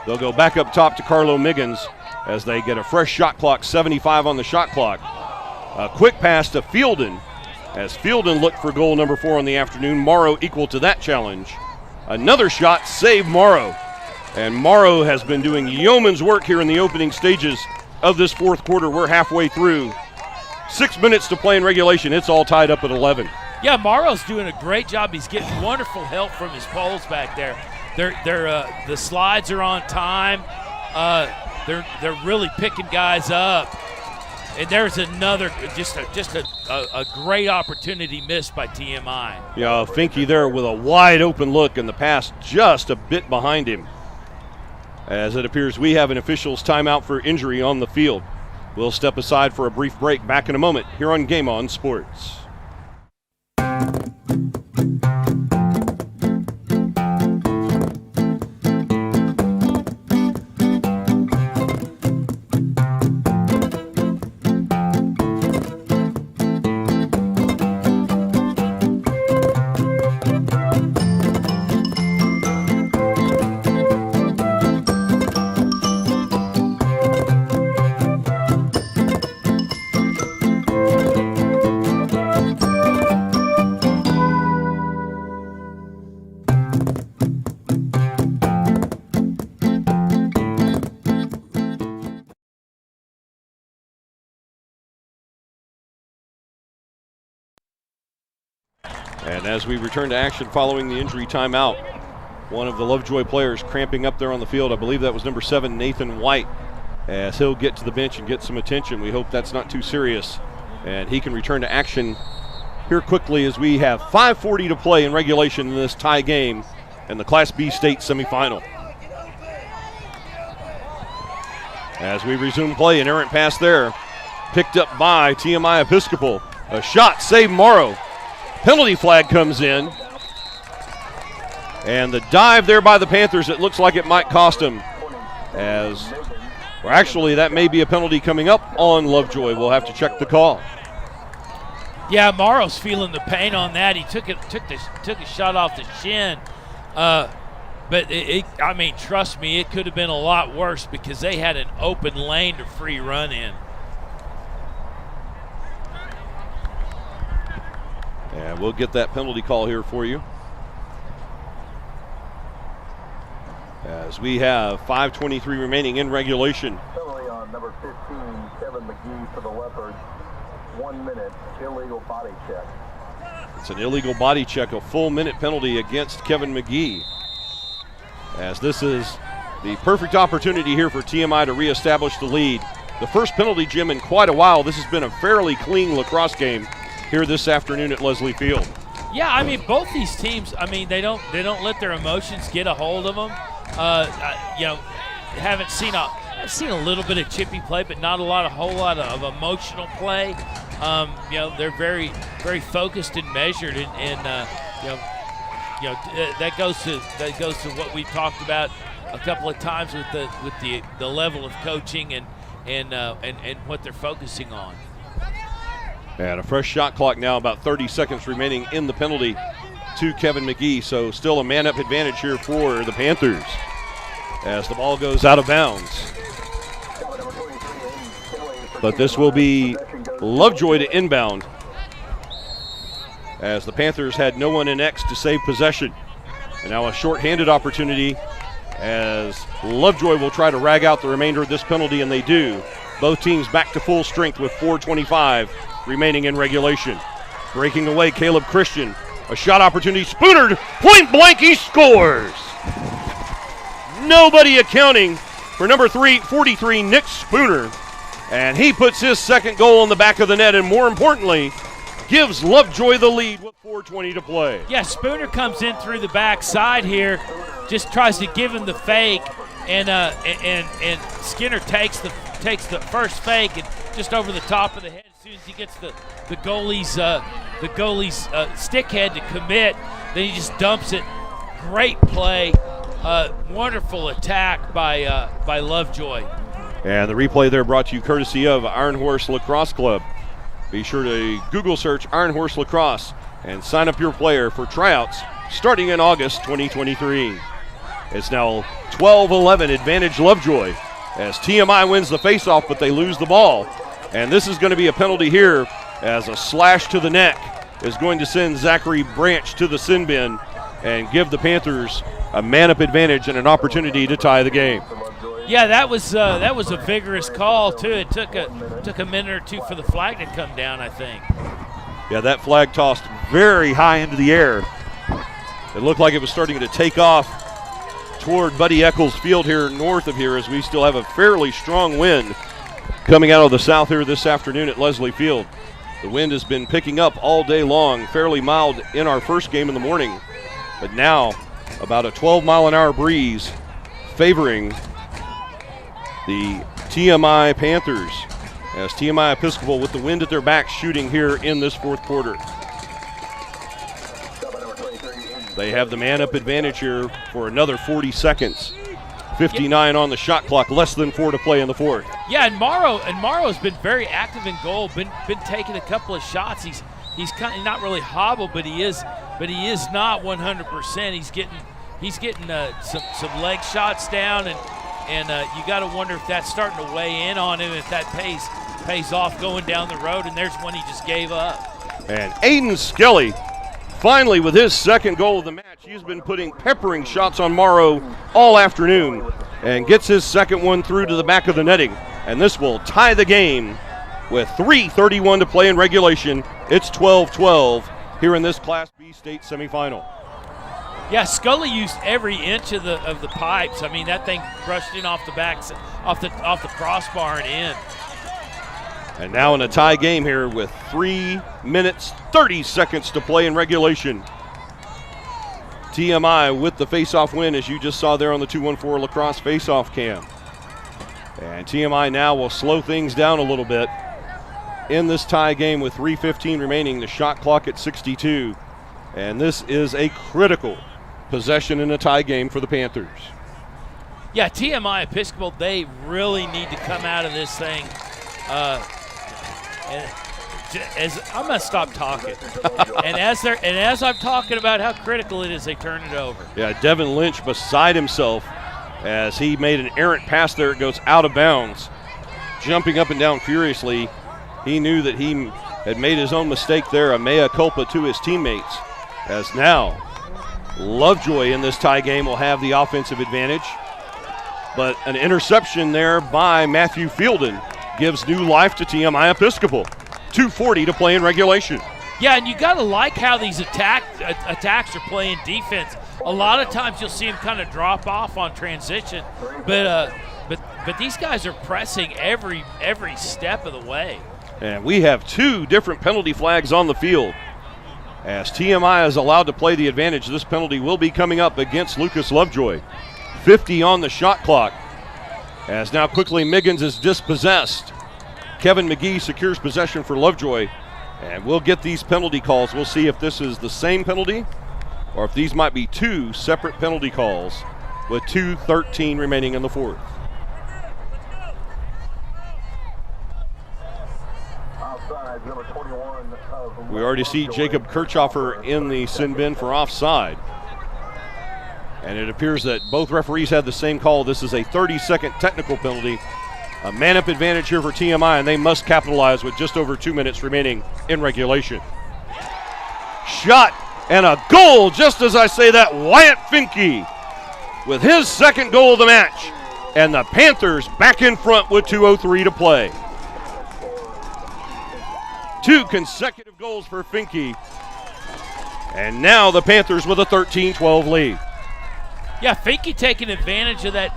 They'll go back up top to Carlo Miggins as they get a fresh shot clock, 75 on the shot clock. A quick pass to Fielden, as Fielden looked for goal number 4 on the afternoon. Morrow equal to that challenge. Another shot, save Morrow. And Morrow has been doing yeoman's work here in the opening stages of this fourth quarter. We're halfway through. 6 minutes to play in regulation. It's all tied up at 11. Yeah, Morrow's doing a great job. He's getting wonderful help from his poles back there. The slides are on time. They're really picking guys up. And there's another just a great opportunity missed by TMI. Yeah, Finke there with a wide open look, and the pass just a bit behind him. As it appears we have an official's timeout for injury on the field. We'll step aside for a brief break. Back in a moment here on Game On Sports. And as we return to action following the injury timeout, one of the Lovejoy players cramping up there on the field, I believe that was number 7, Nathan White, as he'll get to the bench and get some attention. We hope that's not too serious, and he can return to action here quickly as we have 5:40 to play in regulation in this tie game in the Class B state semifinal. As we resume play, an errant pass there, picked up by TMI Episcopal. A shot, save Morrow. Penalty flag comes in. And the dive there by the Panthers, it looks like it might cost them, as Or actually, that may be a penalty coming up on Lovejoy. We'll have to check the call. Yeah, Morrow's feeling the pain on that. He took a shot off the shin. But I mean, trust me, it could have been a lot worse because they had an open lane to free run in. And we'll get that penalty call here for you. As we have 5:23 remaining in regulation. Penalty on number 15, Kevin McGee for the Leopards. 1 minute, illegal body check. It's an illegal body check, a full minute penalty against Kevin McGee. As this is the perfect opportunity here for TMI to reestablish the lead. The first penalty, Jim, in quite a while. This has been a fairly clean lacrosse game here this afternoon at Leslie Field. Yeah, I mean, both these teams, I mean, they don't let their emotions get a hold of them. You know, I've seen a little bit of chippy play, but not a whole lot of emotional play. You know, they're very, very focused and measured, and you know, that goes to what we talked about a couple of times with the level of coaching and what they're focusing on. And a fresh shot clock now, about 30 seconds remaining in the penalty to Kevin McGee. So still a man-up advantage here for the Panthers as the ball goes out of bounds. But this will be Lovejoy to inbound, as the Panthers had no one in X to save possession. And now a shorthanded opportunity as Lovejoy will try to rag out the remainder of this penalty, and they do. Both teams back to full strength with 4:25 remaining in regulation. Breaking away, Caleb Christian. A shot opportunity, Spooner, point blank, he scores! Nobody accounting for number 43, Nick Spooner. And he puts his second goal in the back of the net, and more importantly, gives Lovejoy the lead with 4:20 to play. Yeah, Spooner comes in through the backside here, just tries to give him the fake, and Skinner takes the first fake and just over the top of the head. As soon as he gets the goalie's stick head to commit, then he just dumps it. Great play, wonderful attack by Lovejoy. And the replay there brought to you courtesy of Iron Horse Lacrosse Club. Be sure to Google search Iron Horse Lacrosse and sign up your player for tryouts starting in August 2023. It's now 12-11 advantage Lovejoy as TMI wins the faceoff, but they lose the ball. And this is going to be a penalty here, as a slash to the neck is going to send Zachary Branch to the sin bin and give the Panthers a man-up advantage and an opportunity to tie the game. Yeah, that was a vigorous call too. It took a minute or two for the flag to come down, I think. Yeah, that flag tossed very high into the air. It looked like it was starting to take off toward Buddy Eccles Field here north of here, as we still have a fairly strong wind coming out of the south here this afternoon at Leslie Field. The wind has been picking up all day long, fairly mild in our first game in the morning, but now about a 12-mile-an-hour breeze favoring the TMI Panthers, as TMI Episcopal with the wind at their back shooting here in this fourth quarter. They have the man-up advantage here for another 40 seconds. 59 on the shot clock, less than 4 to play in the fourth. Yeah, and Morrow's been very active in goal, been taking a couple of shots. He's kind of not really hobbled, but he is not 100%. He's getting some leg shots down, and you got to wonder if that's starting to weigh in on him, if that pays off going down the road, and there's one he just gave up. And Aiden Skelly finally with his second goal of the match. He's been peppering shots on Morrow all afternoon and gets his second one through to the back of the netting. And this will tie the game with 3:31 to play in regulation. It's 12-12 here in this Class B state semifinal. Yeah, Scully used every inch of the pipes. I mean, that thing brushed in off the crossbar and in. And now in a tie game here with 3 minutes, 30 seconds to play in regulation. TMI with the face-off win, as you just saw there on the 214 Lacrosse face-off cam. And TMI now will slow things down a little bit in this tie game with 3:15 remaining, the shot clock at 62. And this is a critical possession in a tie game for the Panthers. Yeah, TMI Episcopal, they really need to come out of this thing. I'm gonna stop talking, and as I'm talking about how critical it is, they turn it over. Yeah, Devin Lynch beside himself as he made an errant pass there. It goes out of bounds, jumping up and down furiously. He knew that he had made his own mistake there, a mea culpa to his teammates. As now, Lovejoy in this tie game will have the offensive advantage. But an interception there by Matthew Fielden gives new life to TMI Episcopal. 2:40 to play in regulation. Yeah, and you got to like how these attacks are playing defense. A lot of times you'll see them kind of drop off on transition, but these guys are pressing every step of the way. And we have 2 different penalty flags on the field. As TMI is allowed to play the advantage, this penalty will be coming up against Lucas Lovejoy. 50 on the shot clock. As now quickly Miggins is dispossessed. Kevin McGee secures possession for Lovejoy. And we'll get these penalty calls. We'll see if this is the same penalty or if these might be 2 separate penalty calls with 2:13 remaining in the fourth. We already see Jacob Kirchhoffer in the sin bin for offside. And it appears that both referees had the same call. This is a 30-second technical penalty. A man-up advantage here for TMI, and they must capitalize with just over 2 minutes remaining in regulation. Shot and a goal, just as I say that, Wyatt Finke with his second goal of the match. And the Panthers back in front with 2:03 to play. 2 consecutive goals for Finke. And now the Panthers with a 13-12 lead. Yeah, Finke taking advantage of that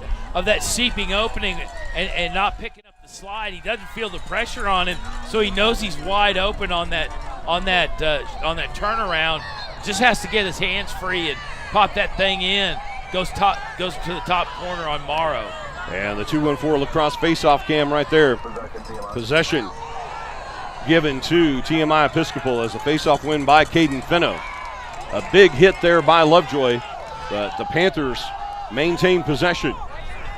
seeping opening and not picking up the slide. He doesn't feel the pressure on him, so he knows he's wide open on that turnaround. Just has to get his hands free and pop that thing in. Goes to the top corner on Morrow. And the 214 lacrosse faceoff cam right there. Possession given to TMI Episcopal as a faceoff win by Caden Fenno. A big hit there by Lovejoy, but the Panthers maintain possession.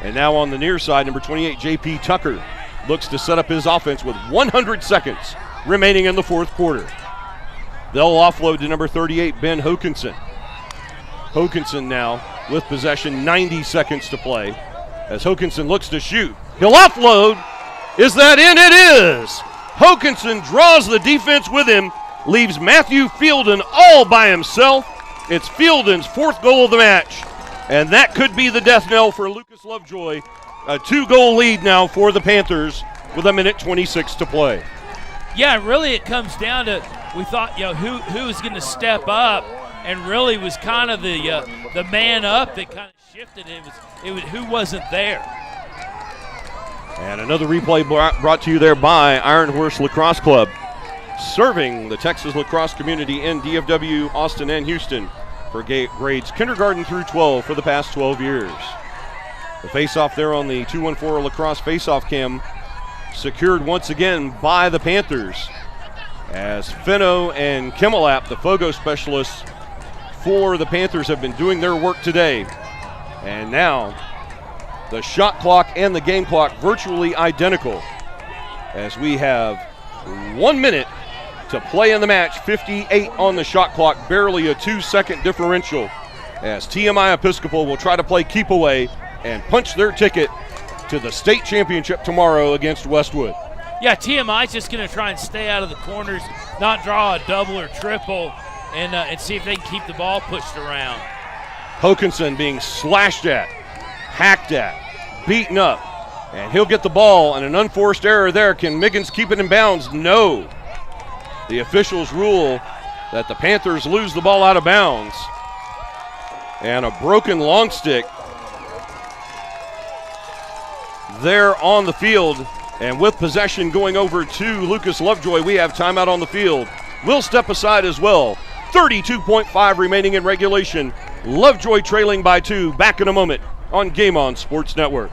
And now on the near side, number 28, J.P. Tucker looks to set up his offense with 100 seconds remaining in the fourth quarter. They'll offload to number 38, Ben Hokinson. Hokinson now with possession, 90 seconds to play. As Hokinson looks to shoot, he'll offload. Is that in? It is! Hokinson draws the defense with him, leaves Matthew Fielden all by himself. It's Fielden's 4th goal of the match, and that could be the death knell for Lucas Lovejoy. A 2-goal lead now for the Panthers with 1:26 to play. Yeah, really it comes down to, we thought, who was going to step up, and really was kind of the man up that kind of shifted. It was who wasn't there. And another replay brought to you there by Iron Horse Lacrosse Club, serving the Texas lacrosse community in DFW, Austin, and Houston for grades kindergarten through 12 for the past 12 years. The face-off there on the 214 lacrosse face-off cam secured once again by the Panthers, as Fenno and Kimmelap, the FOGO specialists for the Panthers, have been doing their work today. And now the shot clock and the game clock virtually identical, as we have 1 minute to play in the match. 58 on the shot clock, barely a 2-second differential, as TMI Episcopal will try to play keep away and punch their ticket to the state championship tomorrow against Westwood. Yeah, TMI's just going to try and stay out of the corners, not draw a double or triple, and see if they can keep the ball pushed around. Hokinson being slashed at, hacked at, beaten up, and he'll get the ball, and an unforced error there. Can Miggins keep it in bounds? No. The officials rule that the Panthers lose the ball out of bounds. And a broken long stick there on the field. And with possession going over to Lucas Lovejoy, we have timeout on the field. We'll step aside as well. 32.5 remaining in regulation. Lovejoy trailing by 2. Back in a moment on Game On Sports Network.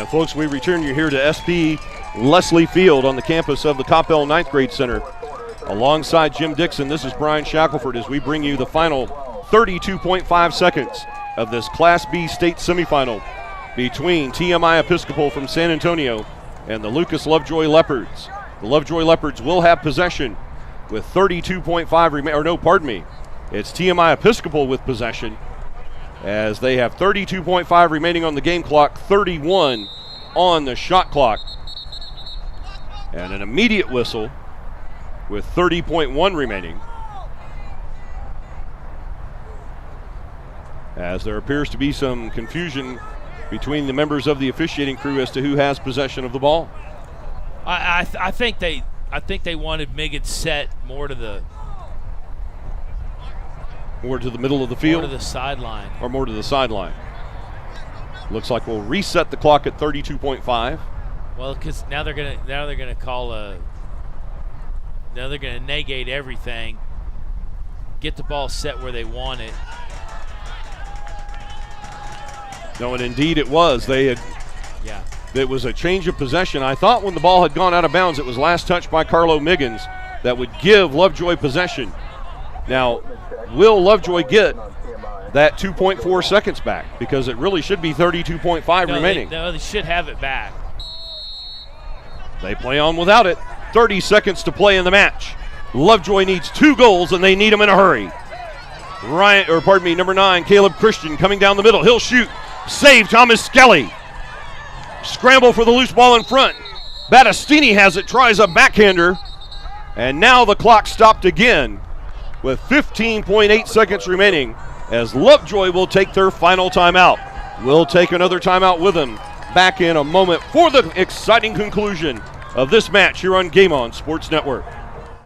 And folks, we return you here to SP Leslie Field on the campus of the Coppell 9th Grade Center. Alongside Jim Dixon, this is Brian Shackelford as we bring you the final 32.5 seconds of this Class B state semifinal between TMI Episcopal from San Antonio and the Lucas Lovejoy Leopards. The Lovejoy Leopards will have possession with 32.5 remaining, or no, pardon me. It's TMI Episcopal with possession as they have 32.5 remaining on the game clock, 31 on the shot clock. And an immediate whistle with 30.1 remaining, as there appears to be some confusion between the members of the officiating crew as to who has possession of the ball. I think they wanted Megan set more to the middle of the field, more to the sideline, or more to the sideline. Looks like we'll reset the clock at 32.5. Well, because now they're gonna call a. Now they're gonna negate everything, get the ball set where they want it. No, and indeed it was. They had. Yeah. It was a change of possession. I thought when the ball had gone out of bounds, it was last touched by Carlo Miggins that would give Lovejoy possession. Now, will Lovejoy get that 2.4 seconds back? Because it really should be 32.5 remaining. They should have it back. They play on without it. 30 seconds to play in the match. Lovejoy needs 2 goals, and they need them in a hurry. Number 9, Caleb Christian coming down the middle. He'll shoot. Save Thomas Skelly. Scramble for the loose ball in front. Battistini has it, tries a backhander. And now the clock stopped again with 15.8 seconds remaining as Lovejoy will take their final timeout. We'll take another timeout with them back in a moment for the exciting conclusion of this match here on Game On Sports Network.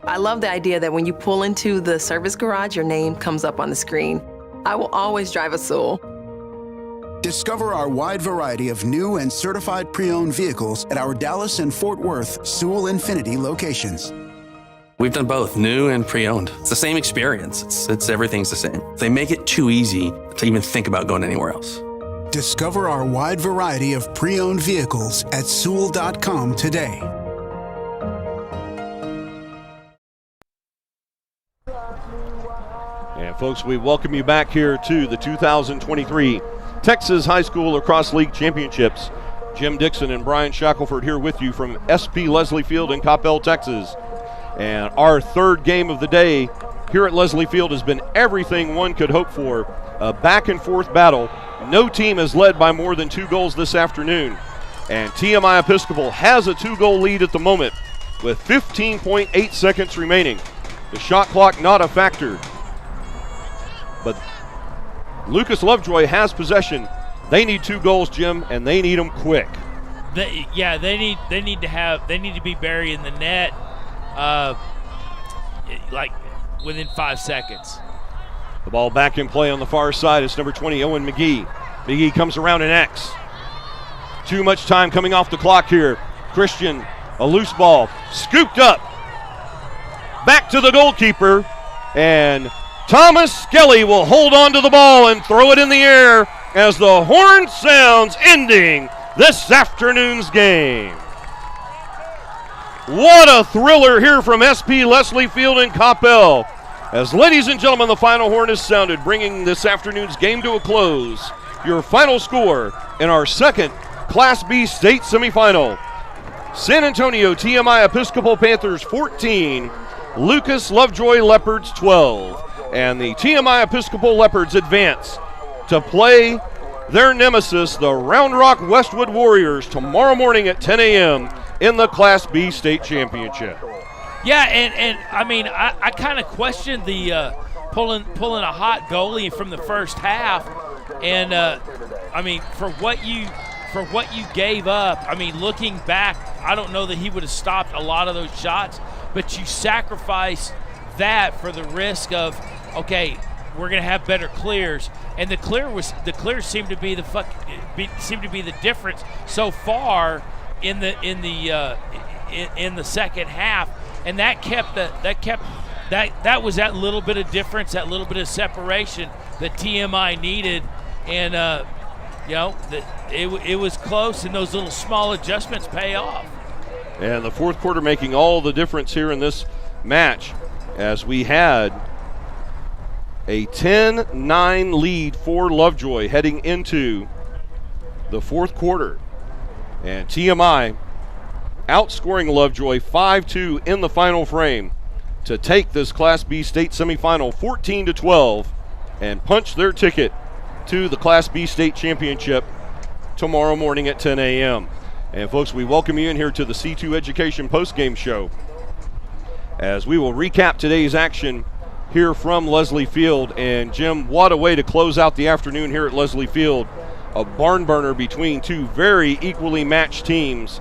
I love the idea that when you pull into the service garage, your name comes up on the screen. I will always drive a Sewell. Discover our wide variety of new and certified pre-owned vehicles at our Dallas and Fort Worth Sewell Infinity locations. We've done both, new and pre-owned. It's the same experience. It's everything's the same. They make it too easy to even think about going anywhere else. Discover our wide variety of pre-owned vehicles at Sewell.com today. And folks, we welcome you back here to the 2023 Texas High School Lacrosse League Championships. Jim Dixon and Brian Shackelford here with you from SP Leslie Field in Coppell, Texas. And our third game of the day here at Leslie Field has been everything one could hope for. A back and forth battle. No team has led by more than 2 goals this afternoon. And TMI Episcopal has a 2-goal lead at the moment with 15.8 seconds remaining. The shot clock not a factor. But Lucas Lovejoy has possession. They need 2 goals, Jim, and they need them quick. They need to be burying the net like within 5 seconds. The ball back in play on the far side. It's number 20, Owen McGee. McGee comes around an X. Too much time coming off the clock here. Christian, a loose ball, scooped up. Back to the goalkeeper, and Thomas Skelly will hold on to the ball and throw it in the air as the horn sounds, ending this afternoon's game. What a thriller here from SP Leslie Field in Coppell. As, ladies and gentlemen, the final horn is sounded, bringing this afternoon's game to a close. Your final score in our second Class B state semifinal. San Antonio TMI Episcopal Panthers 14, Lucas Lovejoy Leopards 12. And the TMI Episcopal Leopards advance to play their nemesis, the Round Rock Westwood Warriors, tomorrow morning at 10 a.m. in the Class B state championship. Yeah, and I mean, I kind of questioned the pulling a hot goalie from the first half, and I mean, for what you gave up, I mean, looking back, I don't know that he would have stopped a lot of those shots, but you sacrifice that for the risk of, okay, we're gonna have better clears, and the clears seemed to be the difference so far in the second half. And that was that little bit of difference, that little bit of separation that TMI needed. And it was close, and those little small adjustments pay off. And the fourth quarter making all the difference here in this match, as we had a 10-9 lead for Lovejoy heading into the fourth quarter. And TMI outscoring Lovejoy 5-2 in the final frame to take this Class B state semifinal 14-12 and punch their ticket to the Class B state championship tomorrow morning at 10 a.m. And folks, we welcome you in here to the C2 Education postgame show as we will recap today's action here from Leslie Field. And Jim, what a way to close out the afternoon here at Leslie Field. A barn burner between two very equally matched teams.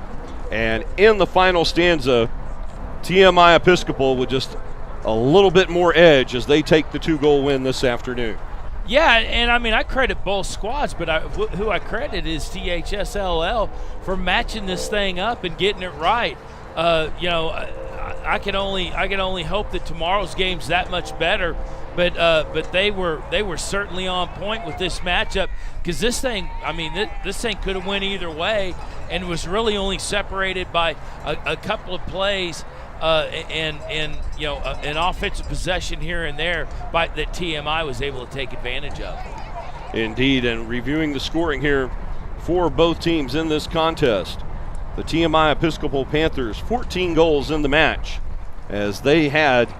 And in the final stanza, TMI Episcopal with just a little bit more edge as they take the 2-goal win this afternoon. Yeah, and I mean, I credit both squads, but who I credit is THSLL for matching this thing up and getting it right. I can only hope that tomorrow's game's that much better, but they were certainly on point with this matchup, because this thing, I mean, this thing could have went either way, and was really only separated by a couple of plays. An offensive possession here and there that TMI was able to take advantage of. Indeed, and reviewing the scoring here for both teams in this contest, the TMI Episcopal Panthers 14 goals in the match, as they had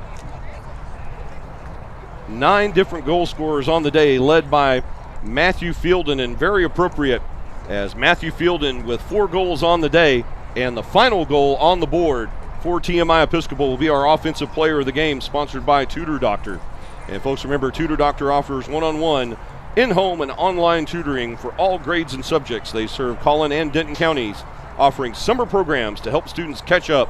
9 different goal scorers on the day, led by Matthew Fielden, and very appropriate, as Matthew Fielden with 4 goals on the day, and the final goal on the board for TMI Episcopal will be our offensive player of the game, sponsored by Tutor Doctor. And folks, remember, Tutor Doctor offers one-on-one, in-home, and online tutoring for all grades and subjects. They serve Collin and Denton counties, offering summer programs to help students catch up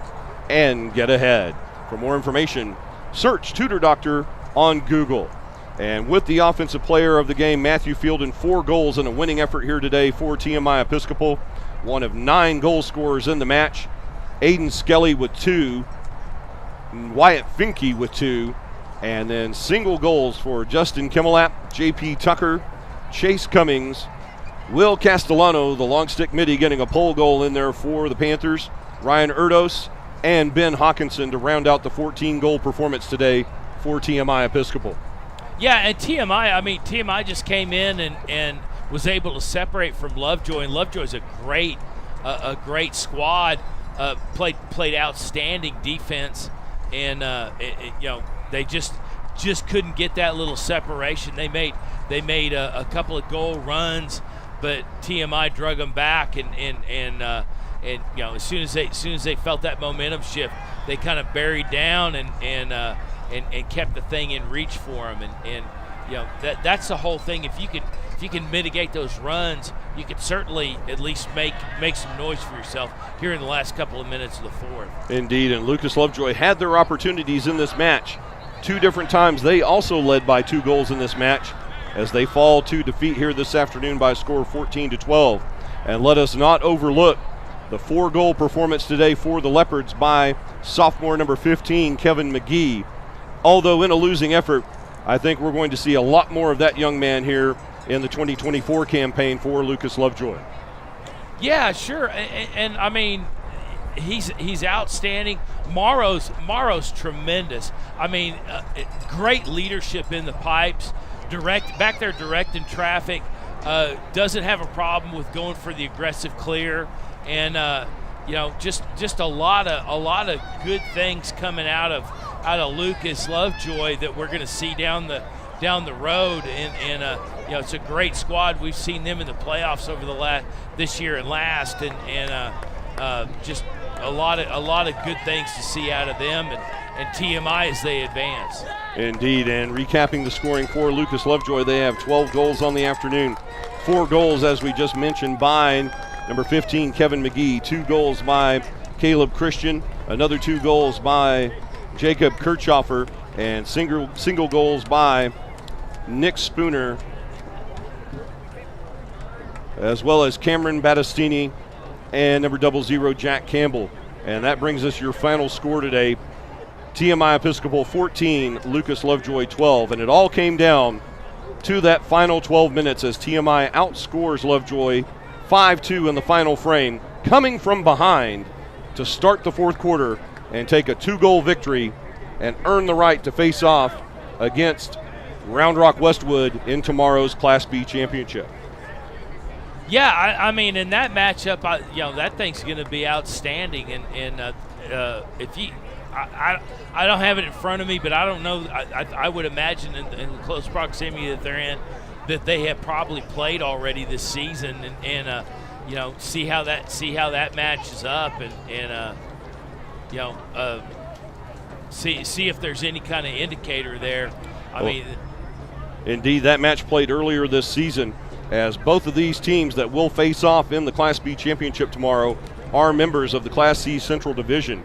and get ahead. For more information, search Tutor Doctor on Google. And with the offensive player of the game, Matthew Fielden, 4 goals in a winning effort here today for TMI Episcopal, one of 9 goal scorers in the match. Aiden Skelly with 2, Wyatt Finke with 2, and then single goals for Justin Kimmelap, JP Tucker, Chase Cummings, Will Castellano, the long stick midi, getting a pole goal in there for the Panthers, Ryan Erdos, and Ben Hawkinson to round out the 14-goal performance today for TMI Episcopal. Yeah, and TMI just came in and was able to separate from Lovejoy, and Lovejoy's a great squad. Played outstanding defense, and they just couldn't get that little separation. They made a couple of goal runs, but TMI drug them back, and as soon as they felt that momentum shift, they kind of buried down and kept the thing in reach for them, and that's the whole thing. If you can mitigate those runs, you can certainly at least make some noise for yourself here in the last couple of minutes of the fourth. Indeed, and Lucas Lovejoy had their opportunities in this match. 2 different times they also led by 2 goals in this match, as they fall to defeat here this afternoon by a score of 14-12. And let us not overlook the 4-goal performance today for the Leopards by sophomore number 15, Kevin McGee. Although in a losing effort, I think we're going to see a lot more of that young man here in the 2024 campaign for Lucas Lovejoy. Yeah, sure, and I mean, he's outstanding. Morrow's tremendous. I mean, great leadership in the pipes, back there directing traffic. Doesn't have a problem with going for the aggressive clear, and just a lot of good things coming out of Lucas Lovejoy that we're going to see down the road, and it's a great squad. We've seen them in the playoffs over this year and last, and just a lot of good things to see out of them and TMI as they advance. Indeed, and recapping the scoring for Lucas Lovejoy, they have 12 goals on the afternoon. 4 goals, as we just mentioned, by number 15, Kevin McGee. 2 goals by Caleb Christian. Another 2 goals by Jacob Kirchhoffer, and single goals by Nick Spooner, as well as Cameron Battistini and number 00, Jack Campbell. And that brings us your final score today. TMI Episcopal 14, Lucas Lovejoy 12. And it all came down to that final 12 minutes as TMI outscores Lovejoy 5-2 in the final frame, coming from behind to start the fourth quarter and take a 2-goal victory and earn the right to face off against Round Rock Westwood in tomorrow's Class B championship. Yeah, I mean, in that matchup, that thing's going to be outstanding. And if you, I don't have it in front of me, but I don't know. I would imagine in the close proximity that they're in, that they have probably played already this season, and see how that matches up, and see if there's any kind of indicator there. I mean, indeed, that match played earlier this season, as both of these teams that will face off in the Class B championship tomorrow are members of the Class C Central Division.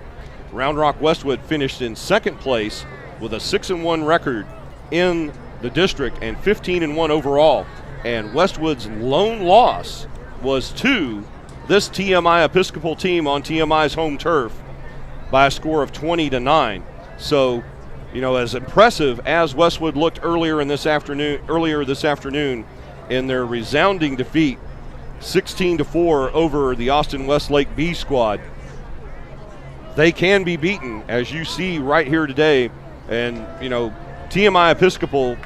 Round Rock Westwood finished in second place with a 6-1 record in the district and 15-1 overall. And Westwood's lone loss was to this TMI Episcopal team on TMI's home turf by a score of 20-9. So, as impressive as Westwood looked earlier this afternoon in their resounding defeat 16-4 over the Austin Westlake B squad, they can be beaten, as you see right here today. And TMI Episcopal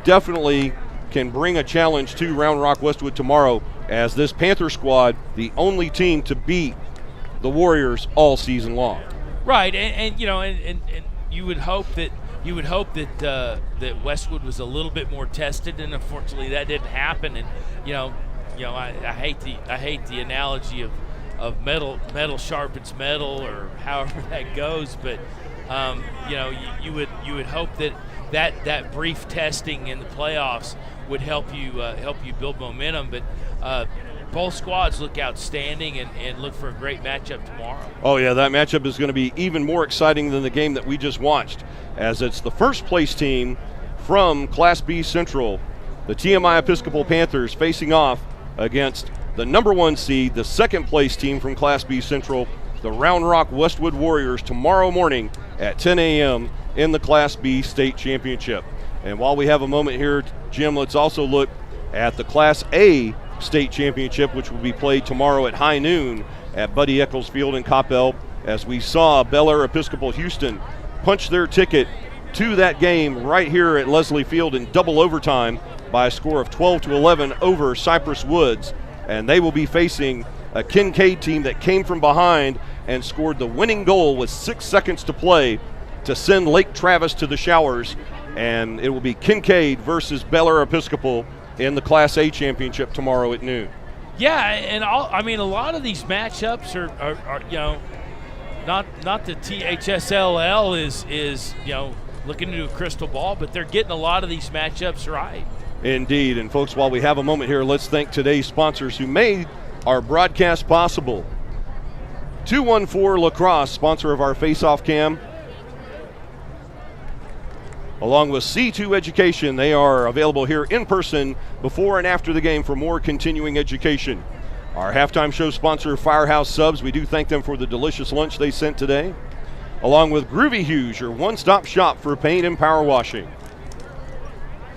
definitely can bring a challenge to Round Rock Westwood tomorrow, as this Panther squad, the only team to beat the Warriors all season long. Right, and you would hope that that Westwood was a little bit more tested, and unfortunately that didn't happen. And I hate the analogy of metal sharpens metal, or however that goes, but you would hope that brief testing in the playoffs would help you build momentum. But both squads look outstanding, and look for a great matchup tomorrow. Oh yeah, that matchup is going to be even more exciting than the game that we just watched, as it's the first place team from Class B Central, the TMI Episcopal Panthers, facing off against the number 1 seed, the second place team from Class B Central, the Round Rock Westwood Warriors, tomorrow morning at 10 a.m. in the Class B State Championship. And while we have a moment here, Jim, let's also look at the Class A State Championship, which will be played tomorrow at high noon at Buddy Eccles Field in Coppell, as we saw Bel Air Episcopal Houston punch their ticket to that game right here at Leslie Field in double overtime by a score of 12-11 over Cypress Woods. And they will be facing a Kincaid team that came from behind and scored the winning goal with 6 seconds to play to send Lake Travis to the showers. And it will be Kincaid versus Bel Air Episcopal in the Class A championship tomorrow at noon. Yeah, and a lot of these matchups are not the THSLL is looking into a crystal ball, but they're getting a lot of these matchups right. Indeed. And folks, while we have a moment here, let's thank today's sponsors who made our broadcast possible. 214 Lacrosse, sponsor of our face-off cam, along with C2 Education. They are available here in person before and after the game for more continuing education. Our halftime show sponsor, Firehouse Subs, we do thank them for the delicious lunch they sent today. Along with Groovy Hughes, your one-stop shop for paint and power washing.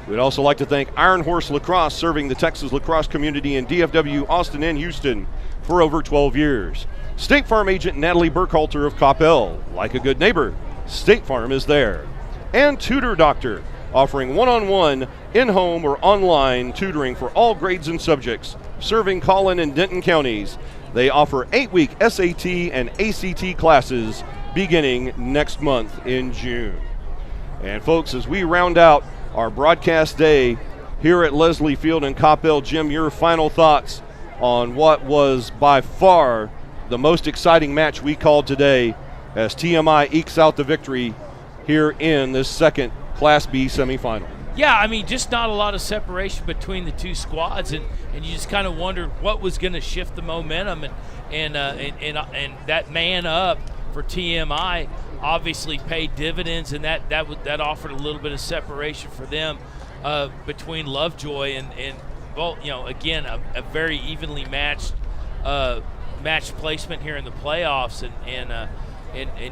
We'd also like to thank Iron Horse Lacrosse, serving the Texas lacrosse community in DFW, Austin, and Houston for over 12 years. State Farm agent Natalie Burkhalter of Coppell. Like a good neighbor, State Farm is there. And Tutor Doctor, offering one-on-one, in-home, or online tutoring for all grades and subjects, serving Collin and Denton counties. They offer 8-week SAT and ACT classes beginning next month in June. And folks, as we round out our broadcast day here at Leslie Field in Coppell, Jim, your final thoughts on what was by far the most exciting match we called today, as TMI ekes out the victory here in this second Class B semifinal. Yeah, just not a lot of separation between the two squads, and you just kind of wondered what was going to shift the momentum, and that man up for TMI obviously paid dividends, and that offered a little bit of separation for them between Lovejoy and well, again, a very evenly matched match placement here in the playoffs, and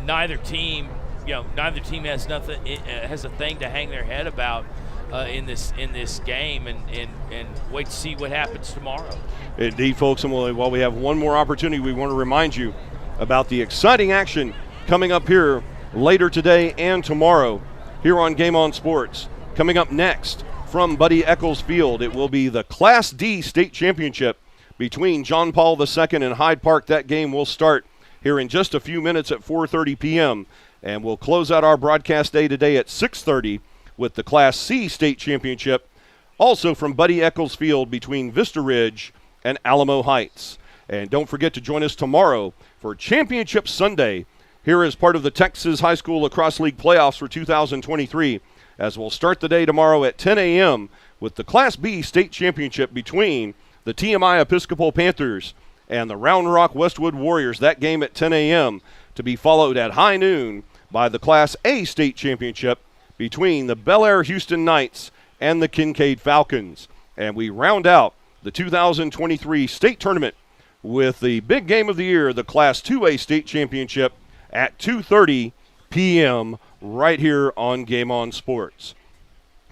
neither team has a thing to hang their head about. in this game, and wait to see what happens tomorrow. Indeed, folks, and while we have one more opportunity, we want to remind you about the exciting action coming up here later today and tomorrow here on Game On Sports. Coming up next from Buddy Eccles Field, it will be the Class D state championship between John Paul II and Hyde Park. That game will start here in just a few minutes at 4:30 p.m., and we'll close out our broadcast day today at 6:30 with the Class C state championship, also from Buddy Eccles Field between Vista Ridge and Alamo Heights. And don't forget to join us tomorrow for Championship Sunday here as part of the Texas High School Lacrosse League playoffs for 2023, as we'll start the day tomorrow at 10 a.m. with the Class B state championship between the TMI Episcopal Panthers and the Round Rock Westwood Warriors. That game at 10 a.m. to be followed at high noon by the Class A state championship between the Bel Air Houston Knights and the Kincaid Falcons. And we round out the 2023 state tournament with the big game of the year, the Class 2A state championship at 2:30 p.m. right here on Game On Sports.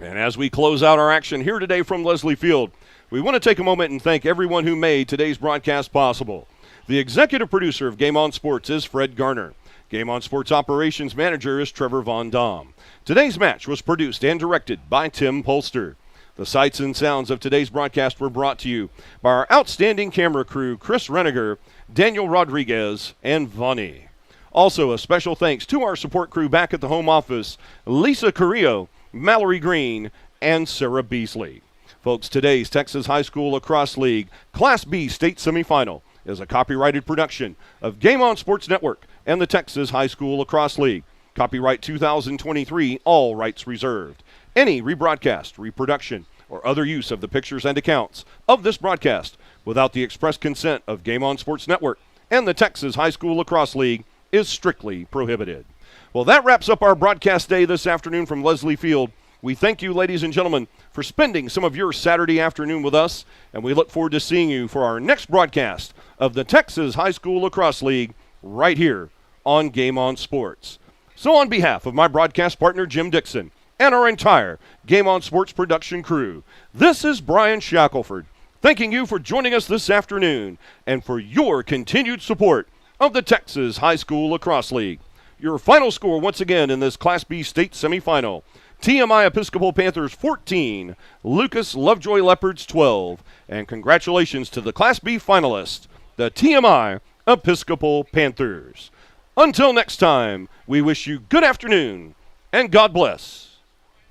And as we close out our action here today from Leslie Field, we want to take a moment and thank everyone who made today's broadcast possible. The executive producer of Game On Sports is Fred Garner. Game On Sports Operations Manager is Trevor Von Dom. Today's match was produced and directed by Tim Polster. The sights and sounds of today's broadcast were brought to you by our outstanding camera crew, Chris Reniger, Daniel Rodriguez, and Vonnie. Also, a special thanks to our support crew back at the home office, Lisa Carrillo, Mallory Green, and Sarah Beasley. Folks, today's Texas High School Lacrosse League Class B state semifinal is a copyrighted production of Game On Sports Network and the Texas High School Lacrosse League. Copyright 2023, all rights reserved. Any rebroadcast, reproduction, or other use of the pictures and accounts of this broadcast without the express consent of Game On Sports Network and the Texas High School Lacrosse League is strictly prohibited. Well, that wraps up our broadcast day this afternoon from Leslie Field. We thank you, ladies and gentlemen, for spending some of your Saturday afternoon with us, and we look forward to seeing you for our next broadcast of the Texas High School Lacrosse League right here on Game On Sports. So on behalf of my broadcast partner, Jim Dixon, and our entire Game On Sports production crew, this is Brian Shackelford, thanking you for joining us this afternoon and for your continued support of the Texas High School Lacrosse League. Your final score once again in this Class B state semifinal, TMI Episcopal Panthers 14, Lucas Lovejoy Leopards 12, and congratulations to the Class B finalists, the TMI Episcopal Panthers. Until next time, we wish you good afternoon and God bless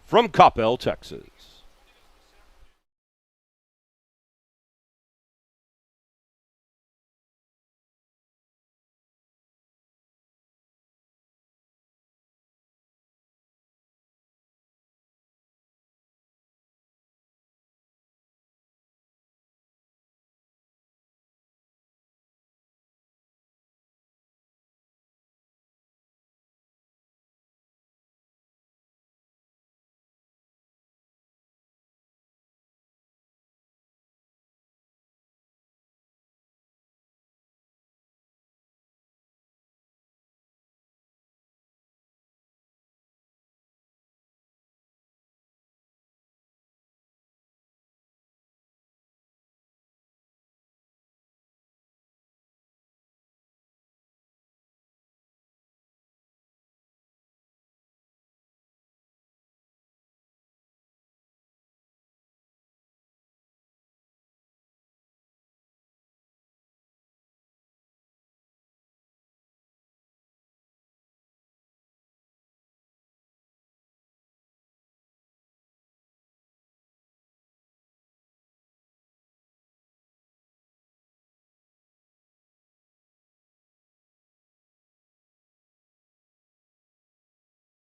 from Coppell, Texas.